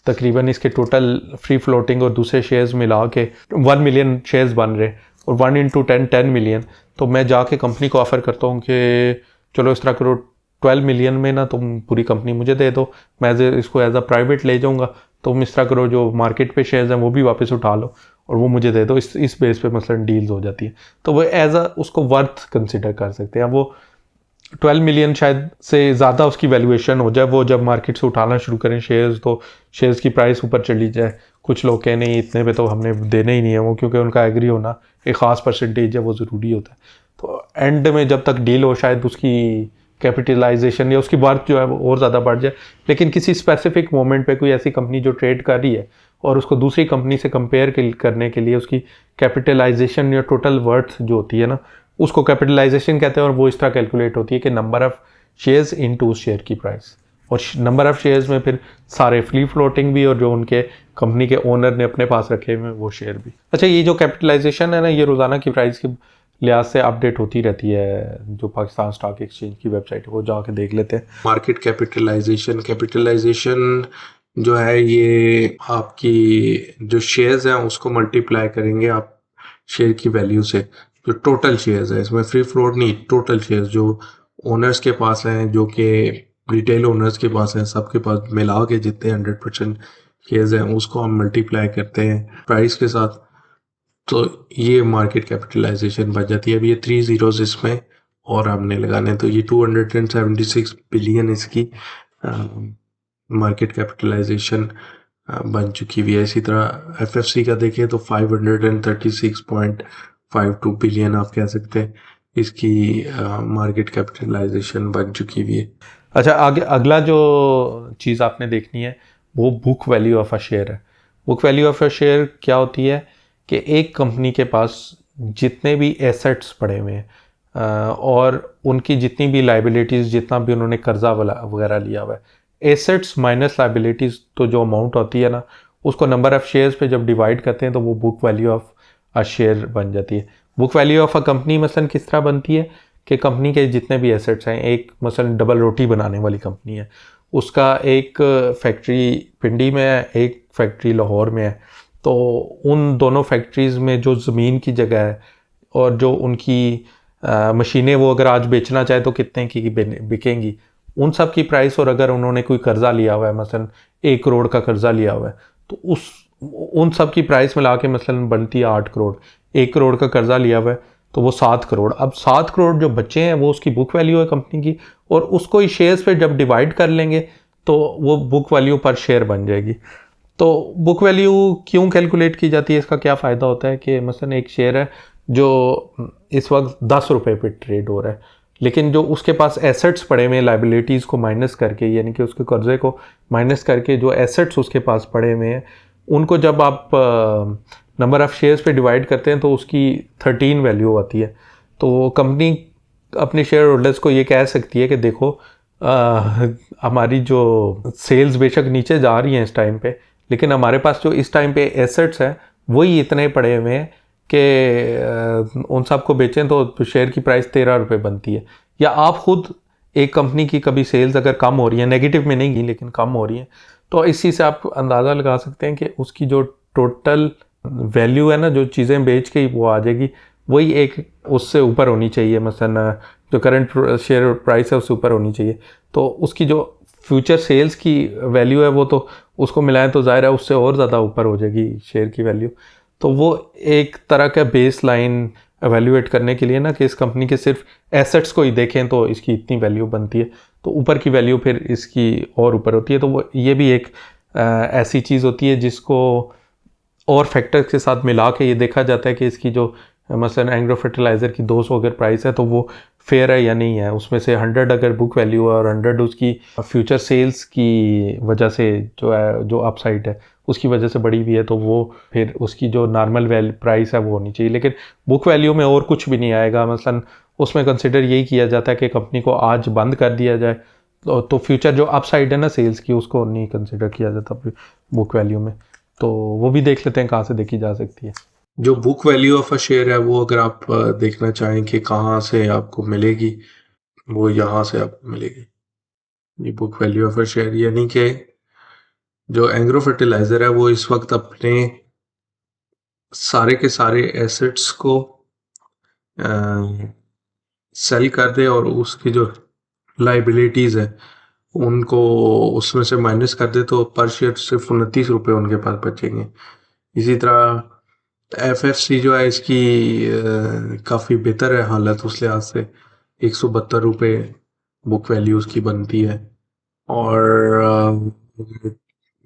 तकरीबन इसके टोटल फ्री फ्लोटिंग और दूसरे शेयर्स मिला के 1 मिलियन शेयर्स बन रहे, और 1 इंटू 10 मिलियन, तो मैं जाके कंपनी को ऑफ़र करता हूँ कि चलो इस तरह करो, 12 मिलियन में ना तुम पूरी कंपनी मुझे दे दो, मैं इसको एज अ प्राइवेट ले जाऊँगा, तुम इस तरह करो जो मार्केट पे शेयर्स हैं वो भी वापस उठा लो और वो मुझे दे दो। इस बेस पे मसलन डील्स हो जाती है, तो वो एज अ उसको वर्थ कंसिडर कर सकते हैं। वो 12 मिलियन शायद से ज़्यादा उसकी वैल्यूएशन हो जाए, वो जब मार्केट से उठाना शुरू करें शेयर्स, तो शेयर्स की प्राइस ऊपर चली जाए, कुछ लोग कह नहीं इतने पे तो हमने देना ही नहीं है वो, क्योंकि उनका एग्री होना एक ख़ास परसेंटेज है वो ज़रूरी होता है। तो एंड में जब तक डील हो शायद उसकी कैपिटलाइजेशन या उसकी वर्थ जो है वो और ज़्यादा बढ़ जाए, लेकिन किसी स्पेसिफिक मोमेंट पे कोई ऐसी कंपनी जो ट्रेड कर रही है और उसको दूसरी कंपनी से कंपेयर करने के लिए उसकी कैपिटलाइजेशन या टोटल वर्थ जो होती है ना, उसको कैपिटलाइजेशन कहते हैं, और वो इस तरह कैलकुलेट होती है कि नंबर ऑफ़ शेयर्स इनटू उस शेयर की प्राइस, और नंबर ऑफ़ शेयर्स में फिर सारे फ्री फ्लोटिंग भी और जो उनके कंपनी के ओनर ने अपने पास रखे हुए वो शेयर भी। अच्छा, ये जो कैपिटलाइजेशन है ना, ये रोज़ाना की प्राइस के लिहाज से अपडेट होती रहती है। जो पाकिस्तान स्टॉक एक्सचेंज की वेबसाइट है वो जाके देख लेते हैं। मार्केट कैपिटलाइजेशन जो है ये आपकी जो शेयर्स हैं उसको मल्टीप्लाई करेंगे आप शेयर की वैल्यू से। जो टोटल शेयर्स है, इसमें फ्री फ्लोट नहीं, टोटल शेयर्स जो ओनर्स के पास हैं, जो कि रिटेल ओनर्स के पास हैं, सबके पास मिला के जितने 100% शेयर्स हैं उसको हम मल्टीप्लाई करते हैं प्राइस के साथ, तो ये मार्केट कैपिटलाइजेशन बच जाती है। अब ये 3 zeros इसमें और हमने लगाने, तो ये 276 बिलियन इसकी मार्केट कैपिटलाइजेशन बन चुकी हुई है। इसी तरह एफएफसी का देखें तो 536.52 बिलियन आप कह सकते हैं इसकी मार्केट कैपिटलाइजेशन बन चुकी हुई है। अच्छा, आगे अगला जो चीज़ आपने देखनी है वो book value of a share है। Book value of a share क्या होती है कि एक कंपनी के पास जितने भी एसेट्स पड़े हुए हैं और उनकी जितनी भी लाइबिलिटीज़, जितना भी उन्होंने कर्जा वगैरह लिया हुआ है, एसेट्स माइनस लाइबिलिटीज़, तो जो अमाउंट होती है ना उसको नंबर ऑफ़ शेयर्स पे जब डिवाइड करते हैं तो वो book value of a share बन जाती है। Book value of a company मसलन किस तरह बनती है कि कंपनी के जितने भी एसेट्स हैं, एक मसलन डबल रोटी बनाने वाली कंपनी है, उसका एक फैक्ट्री पिंडी में है, एक फैक्ट्री लाहौर में है, तो उन दोनों फैक्ट्रीज़ में जो ज़मीन की जगह है और जो उनकी मशीनें वो अगर आज बेचना चाहे तो कितने की बिकेंगी, उन सब की प्राइस, और अगर उन्होंने कोई कर्जा लिया हुआ है मसलन 1 करोड़ का कर्जा लिया हुआ है, तो उन सब की प्राइस मिला के मसलन बनती है 8 करोड़। 1 करोड़ का कर्जा लिया हुआ है तो वो 7 करोड़। अब 7 करोड़ जो बचे हैं वो उसकी बुक वैल्यू है कंपनी की, और उसको इस शेयर्स पे जब डिवाइड कर लेंगे तो वो बुक वैल्यू पर शेयर बन जाएगी। तो बुक वैल्यू क्यों कैलकुलेट की जाती है, इसका क्या फ़ायदा होता है कि मसलन एक शेयर है जो इस वक्त 10 रुपये पे ट्रेड हो रहा है, लेकिन जो उसके पास एसेट्स पड़े हुए हैं लाइबिलिटीज़ को माइनस करके, यानी कि उसके कर्जे को माइनस करके जो एसेट्स उसके पास पड़े हुए हैं, उनको जब आप नंबर ऑफ़ शेयर्स पे डिवाइड करते हैं तो उसकी 13 वैल्यू आती है। तो कंपनी अपने शेयर होल्डर्स को ये कह सकती है कि देखो हमारी जो सेल्स बेशक नीचे जा रही हैं इस टाइम पे, लेकिन हमारे पास जो इस टाइम पे एसेट्स हैं वही इतने पड़े हुए हैं कि उन सब को बेचें तो शेयर की प्राइस 13 रुपये बनती है। या आप खुद एक कंपनी की कभी सेल्स अगर कम हो रही है, नेगेटिव में नहीं लेकिन कम हो रही है, तो इसी से आप अंदाज़ा लगा सकते हैं कि उसकी जो टोटल वैल्यू है ना, जो चीज़ें बेच के वो आ जाएगी, वही एक उससे ऊपर होनी चाहिए। मसलन जो करंट शेयर प्राइस है उससे ऊपर होनी चाहिए, तो उसकी जो फ्यूचर सेल्स की वैल्यू है वो तो उसको मिलाएं तो ज़ाहिर है उससे और ज़्यादा ऊपर हो जाएगी शेयर की वैल्यू। तो वो एक तरह का बेस लाइन एवेल्यूएट करने के लिए ना, कि इस कंपनी के सिर्फ एसेट्स को ही देखें तो इसकी इतनी वैल्यू बनती है, तो ऊपर की वैल्यू फिर इसकी और ऊपर होती है। तो वो ये भी एक ऐसी चीज़ होती है जिसको और फैक्टर्स के साथ मिला के ये देखा जाता है कि इसकी जो मसलन एग्रो फर्टिलाइज़र की 200 अगर प्राइस है तो वो फेयर है या नहीं है। उसमें से 100 अगर बुक वैल्यू है और 100 उसकी फ्यूचर सेल्स की वजह से जो है, जो अपसाइड है उसकी वजह से बढ़ी हुई है, तो वो फिर उसकी जो नॉर्मल प्राइस है वो होनी चाहिए। लेकिन बुक वैल्यू में और कुछ भी नहीं आएगा। मसलन उसमें कंसिडर यही किया जाता है कि कंपनी को आज बंद कर दिया जाए तो फ्यूचर जो अपसाइड है ना सेल्स की, उसको नहीं कंसिडर किया जाता बुक वैल्यू में। तो वो भी देख लेते हैं कहाँ से देखी जा सकती है। जो book value of a share है वो अगर आप देखना चाहें कि कहाँ से आपको मिलेगी, वो यहाँ से आपको मिलेगी। ये book value of a share, यानी कि जो एग्रो फर्टिलाइज़र है वो इस वक्त अपने सारे के सारे एसेट्स को सेल कर दे और उसकी जो लाइबिलिटीज़ है उनको उसमें से माइनस कर दे, तो पर शेयर सिर्फ 29 रुपये उनके पास बचेंगे। इसी तरह एफएफसी जो है इसकी काफ़ी बेहतर है हालत उस लिहाज से, 172 रुपये बुक वैल्यू उसकी बनती है। और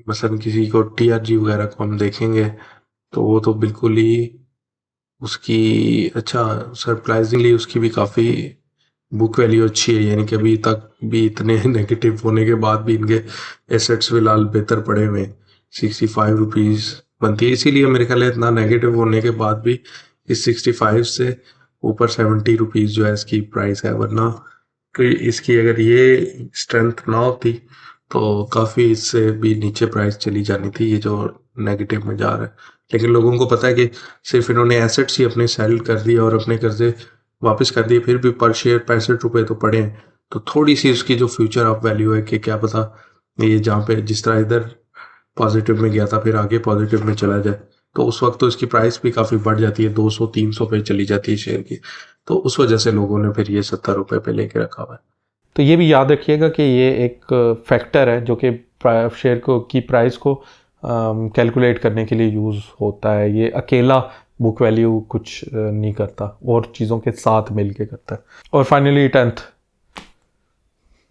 मसलन किसी को TRG वगैरह को हम देखेंगे तो वो तो बिल्कुल ही उसकी अच्छा सरप्राइजिंगली उसकी भी काफ़ी बुक वैल्यू अच्छी है, यानी कि अभी तक भी इतने नेगेटिव होने के बाद भी इनके एसेट्स फिलहाल बेहतर पड़े हुए हैं। 65 रुपीज़ बनती है, इसीलिए मेरे ख्याल है इतना नेगेटिव होने के बाद भी इस 65 से ऊपर 70 रुपीज़ जो है इसकी प्राइस है, वरना कि इसकी अगर ये स्ट्रेंथ ना होती तो काफ़ी इससे भी नीचे प्राइस चली जानी थी, ये जो नेगेटिव में जा रहा है। लेकिन लोगों को पता है कि सिर्फ इन्होंने एसेट्स ही अपने सेल कर दिए और अपने कर्जे वापस कर दिए, फिर भी पर शेयर 65 रुपये तो पड़े हैं, तो थोड़ी सी उसकी जो फ्यूचर ऑफ वैल्यू है कि क्या पता ये जहाँ पे जिस तरह इधर पॉजिटिव में गया था फिर आगे पॉजिटिव में चला जाए, तो उस वक्त तो इसकी प्राइस भी काफ़ी बढ़ जाती है, 200-300 पे चली जाती है शेयर की, तो उस वजह से लोगों ने फिर ये 70 रुपये पे लेके रखा हुआ है। तो ये भी याद रखिएगा कि ये एक फैक्टर है जो कि शेयर को की प्राइस को कैलकुलेट करने के लिए यूज़ होता है। ये अकेला बुक वैल्यू कुछ नहीं करता, और चीज़ों के साथ मिल के करता है। और फाइनली 10th,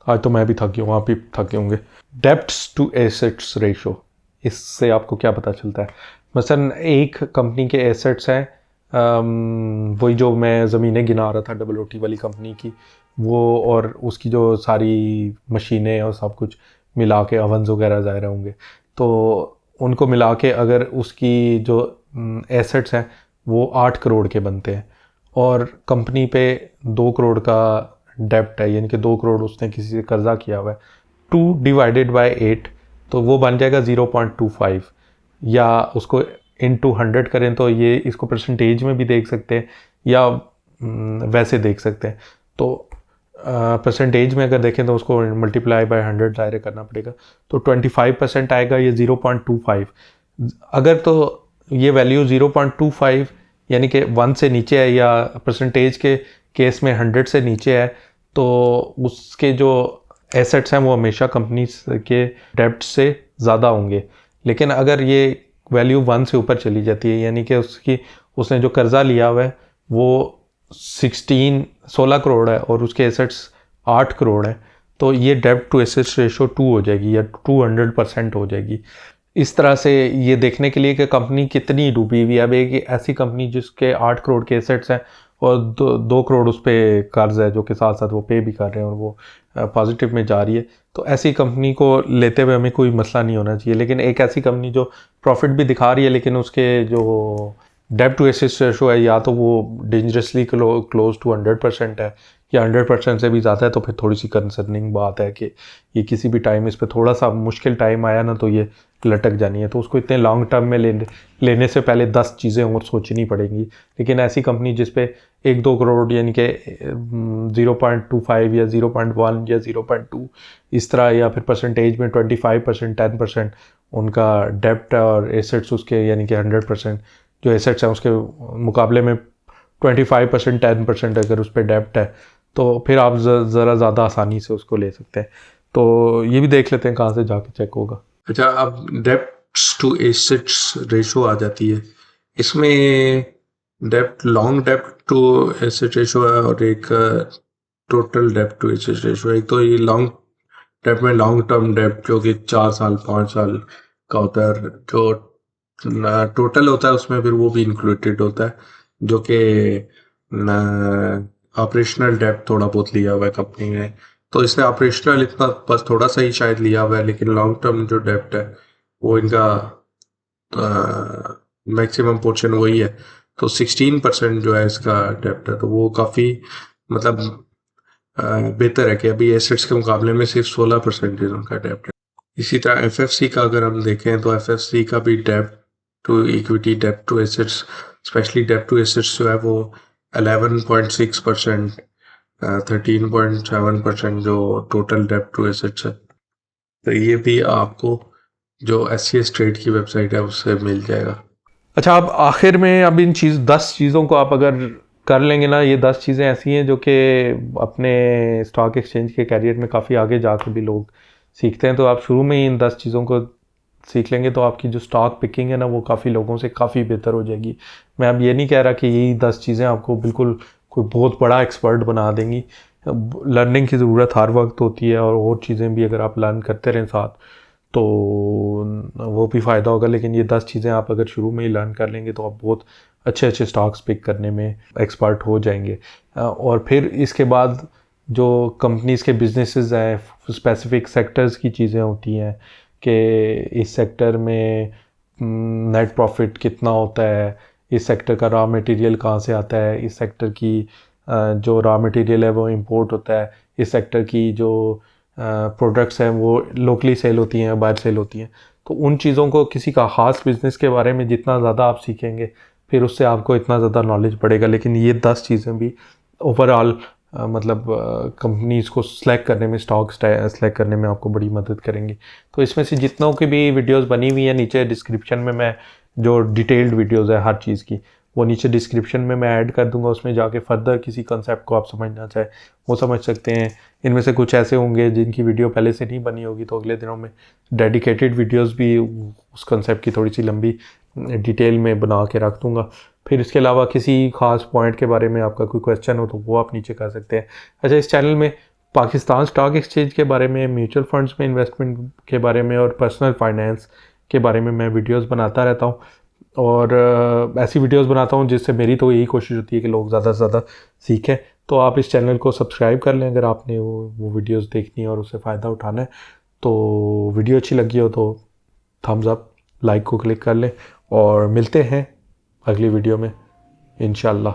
आज तो मैं भी थक गया हूँ, आप भी थके होंगे। डेब्ट्स टू एसेट्स रेशो, इससे आपको क्या पता चलता है? मसलन एक कंपनी के एसेट्स हैं, वही जो मैं ज़मीनें गिना रहा था WOT वाली कंपनी की, वो और उसकी जो सारी मशीनें और सब कुछ मिला के, अवन्स वगैरह ज़ाहिर होंगे, तो उनको मिला के अगर उसकी जो एसेट्स हैं वो 8 करोड़ के बनते हैं, और कंपनी पे 2 करोड़ का डेब्ट है, यानी कि 2 करोड़ उसने किसी से कर्जा किया हुआ है, 2 डिवाइडेड बाय 8 तो वो बन जाएगा 0.25, या उसको इनटू 100 करें तो ये इसको परसेंटेज में भी देख सकते हैं या वैसे देख सकते हैं। तो परसेंटेज में अगर देखें तो उसको मल्टीप्लाई बाय 100 दायरे करना पड़ेगा, तो 25% आएगा, ये 0.25। अगर तो ये वैल्यू 0.25 यानी कि 1 से नीचे है, या परसेंटेज के केस में 100 से नीचे है, तो उसके जो एसेट्स हैं वो हमेशा कंपनी के डेब्ट से ज़्यादा होंगे। लेकिन अगर ये वैल्यू 1 से ऊपर चली जाती है, यानी कि उसने जो कर्जा लिया हुआ है वो 16 करोड़ है और उसके एसेट्स 8 करोड़ है, तो ये डेब्ट टू एसेट्स रेशो 2 हो जाएगी, या 200% हो जाएगी। इस तरह से ये देखने के लिए कि कंपनी कितनी डूबी हुई है। अब एक ऐसी कंपनी जिसके 8 करोड़ के एसेट्स हैं और 2 करोड़ उस पर कर्ज है, जो कि साथ साथ वो पे भी कर रहे हैं और वो पॉजिटिव में जा रही है, तो ऐसी कंपनी को लेते हुए हमें कोई मसला नहीं होना चाहिए। लेकिन एक ऐसी कंपनी जो प्रॉफिट भी दिखा रही है लेकिन उसके जो डेब्ट टू एसेट्स रेशो है या तो वो डेंजरसली क्लोज टू 100% है, या 100% से भी ज़्यादा है, तो फिर थोड़ी सी कंसर्निंग बात है कि ये किसी भी टाइम इस पर थोड़ा सा मुश्किल टाइम आया ना तो ये लटक जानी है। तो उसको इतने लॉन्ग टर्म में लेने से पहले 10 चीज़ें और सोचनी पड़ेंगी। लेकिन ऐसी कंपनी जिस पे 1-2 करोड़ यानी कि 0.25 या 0.1 या 0.2 इस तरह, या फिर परसेंटेज में 25%, 10% उनका डेब्ट और एसेट्स उसके, यानी कि 100% जो एसेट्स हैं उसके मुकाबले में 25%, 10% अगर उस पर डेब्ट है, तो फिर आप ज़रा ज़्यादा आसानी से उसको ले सकते हैं। तो ये भी देख लेते हैं कहाँ से जाके चेक होगा। अच्छा, अब डेब्ट्स टू एसेट्स रेशो आ जाती है, इसमें डेब्ट लॉन्ग डेब्ट टू एसेट रेशो है और एक टोटल डेब्ट टू एसेट रेशो है। एक तो ये लॉन्ग डेब्ट में लॉन्ग टर्म डेब्ट जो कि 4 साल 5 साल का होता है, जो टोटल होता है उसमें फिर वो भी इंक्लूडेड होता है, जो कि ऑपरेशनल डेब्ट थोड़ा बहुत लिया हुआ है कंपनी ने, तो इसने ऑपरेशनल इतना बस थोड़ा सा ही शायद लिया हुआ है, लेकिन लॉन्ग टर्म जो डेब्ट है वो इनका मैक्सिमम पोर्शन वही है, तो 16% जो है इसका डेब्ट है, तो वो काफ़ी मतलब बेहतर है कि अभी एसेट्स के मुकाबले में सिर्फ 16% उनका डेब्ट है। इसी तरह FFC का अगर हम देखें तो FFC का भी डेब्ट टू इक्विटी, डेब्ट टू एसेट्स, स्पेशली डेब्ट टू एसेट्स जो है वो 11.6%, 13.7% जो टोटल डेब्ट टू एसेट्स है, तो ये भी आपको जो SCS ट्रेड की वेबसाइट है उससे मिल जाएगा। अच्छा, अब आखिर में अब इन 10 चीज़ों को आप अगर कर लेंगे ना, ये 10 चीज़ें ऐसी हैं जो कि अपने स्टॉक एक्सचेंज के कैरियर में काफ़ी आगे जाकर भी लोग सीखते हैं। तो आप शुरू में ही इन 10 चीज़ों को सीख लेंगे तो आपकी जो स्टॉक पिकिंग है ना वो काफ़ी लोगों से काफ़ी बेहतर हो जाएगी। मैं अब ये नहीं कह रहा कि यही 10 चीज़ें आपको बिल्कुल कोई बहुत बड़ा एक्सपर्ट बना देंगी। लर्निंग की ज़रूरत हर वक्त होती है, और चीज़ें भी अगर आप लर्न करते रहें साथ, तो वो भी फ़ायदा होगा। लेकिन ये 10 चीज़ें आप अगर शुरू में ही लर्न कर लेंगे तो आप बहुत अच्छे अच्छे स्टॉक्स पिक करने में एक्सपर्ट हो जाएंगे। और फिर इसके बाद जो कंपनीज़ के बिजनेसेस हैं, स्पेसिफिक सेक्टर्स की चीज़ें होती हैं कि इस सेक्टर में नेट प्रॉफिट कितना होता है, इस सेक्टर का रॉ मटेरियल कहाँ से आता है, इस सेक्टर की जो रॉ मटेरियल है वो इंपोर्ट होता है, इस सेक्टर की जो प्रोडक्ट्स हैं वो लोकली सेल होती हैं, बाहर सेल होती हैं। तो उन चीज़ों को, किसी का ख़ास बिज़नेस के बारे में जितना ज़्यादा आप सीखेंगे फिर उससे आपको इतना ज़्यादा नॉलेज बढ़ेगा। लेकिन ये 10 चीज़ें भी ओवरऑल मतलब कंपनीज़ को सिलेक्ट करने में, स्टॉक सेलेक्ट करने में आपको बड़ी मदद करेंगी। तो इसमें से जितनों की भी वीडियोस बनी हुई है, नीचे डिस्क्रिप्शन में मैं जो डिटेल्ड वीडियोस है हर चीज़ की, वो नीचे डिस्क्रिप्शन में मैं ऐड कर दूंगा। उसमें जाके फर्दर किसी कंसेप्ट को आप समझना चाहे वो समझ सकते हैं। इनमें से कुछ ऐसे होंगे जिनकी वीडियो पहले से नहीं बनी होगी, तो अगले दिनों में डेडिकेटेड वीडियोस भी उस कंसेप्ट की थोड़ी सी लंबी डिटेल में बना के रख दूंगा। फिर इसके अलावा किसी खास पॉइंट के बारे में आपका कोई क्वेश्चन हो तो वो आप नीचे कर सकते हैं। अच्छा, इस चैनल में पाकिस्तान स्टॉक एक्सचेंज के बारे में, म्यूचुअल फंड्स में इन्वेस्टमेंट के बारे में और पर्सनल फाइनेंस के बारे में मैं वीडियोस बनाता रहता हूँ। और ऐसी वीडियोस बनाता हूँ जिससे मेरी तो यही कोशिश होती है कि लोग ज़्यादा से ज़्यादा सीखें। तो आप इस चैनल को सब्सक्राइब कर लें अगर आपने वो वीडियोस देखनी है और उससे फ़ायदा उठाना है। तो वीडियो अच्छी लगी हो तो थम्स अप, लाइक को क्लिक कर लें और मिलते हैं अगली वीडियो में इंशाल्लाह।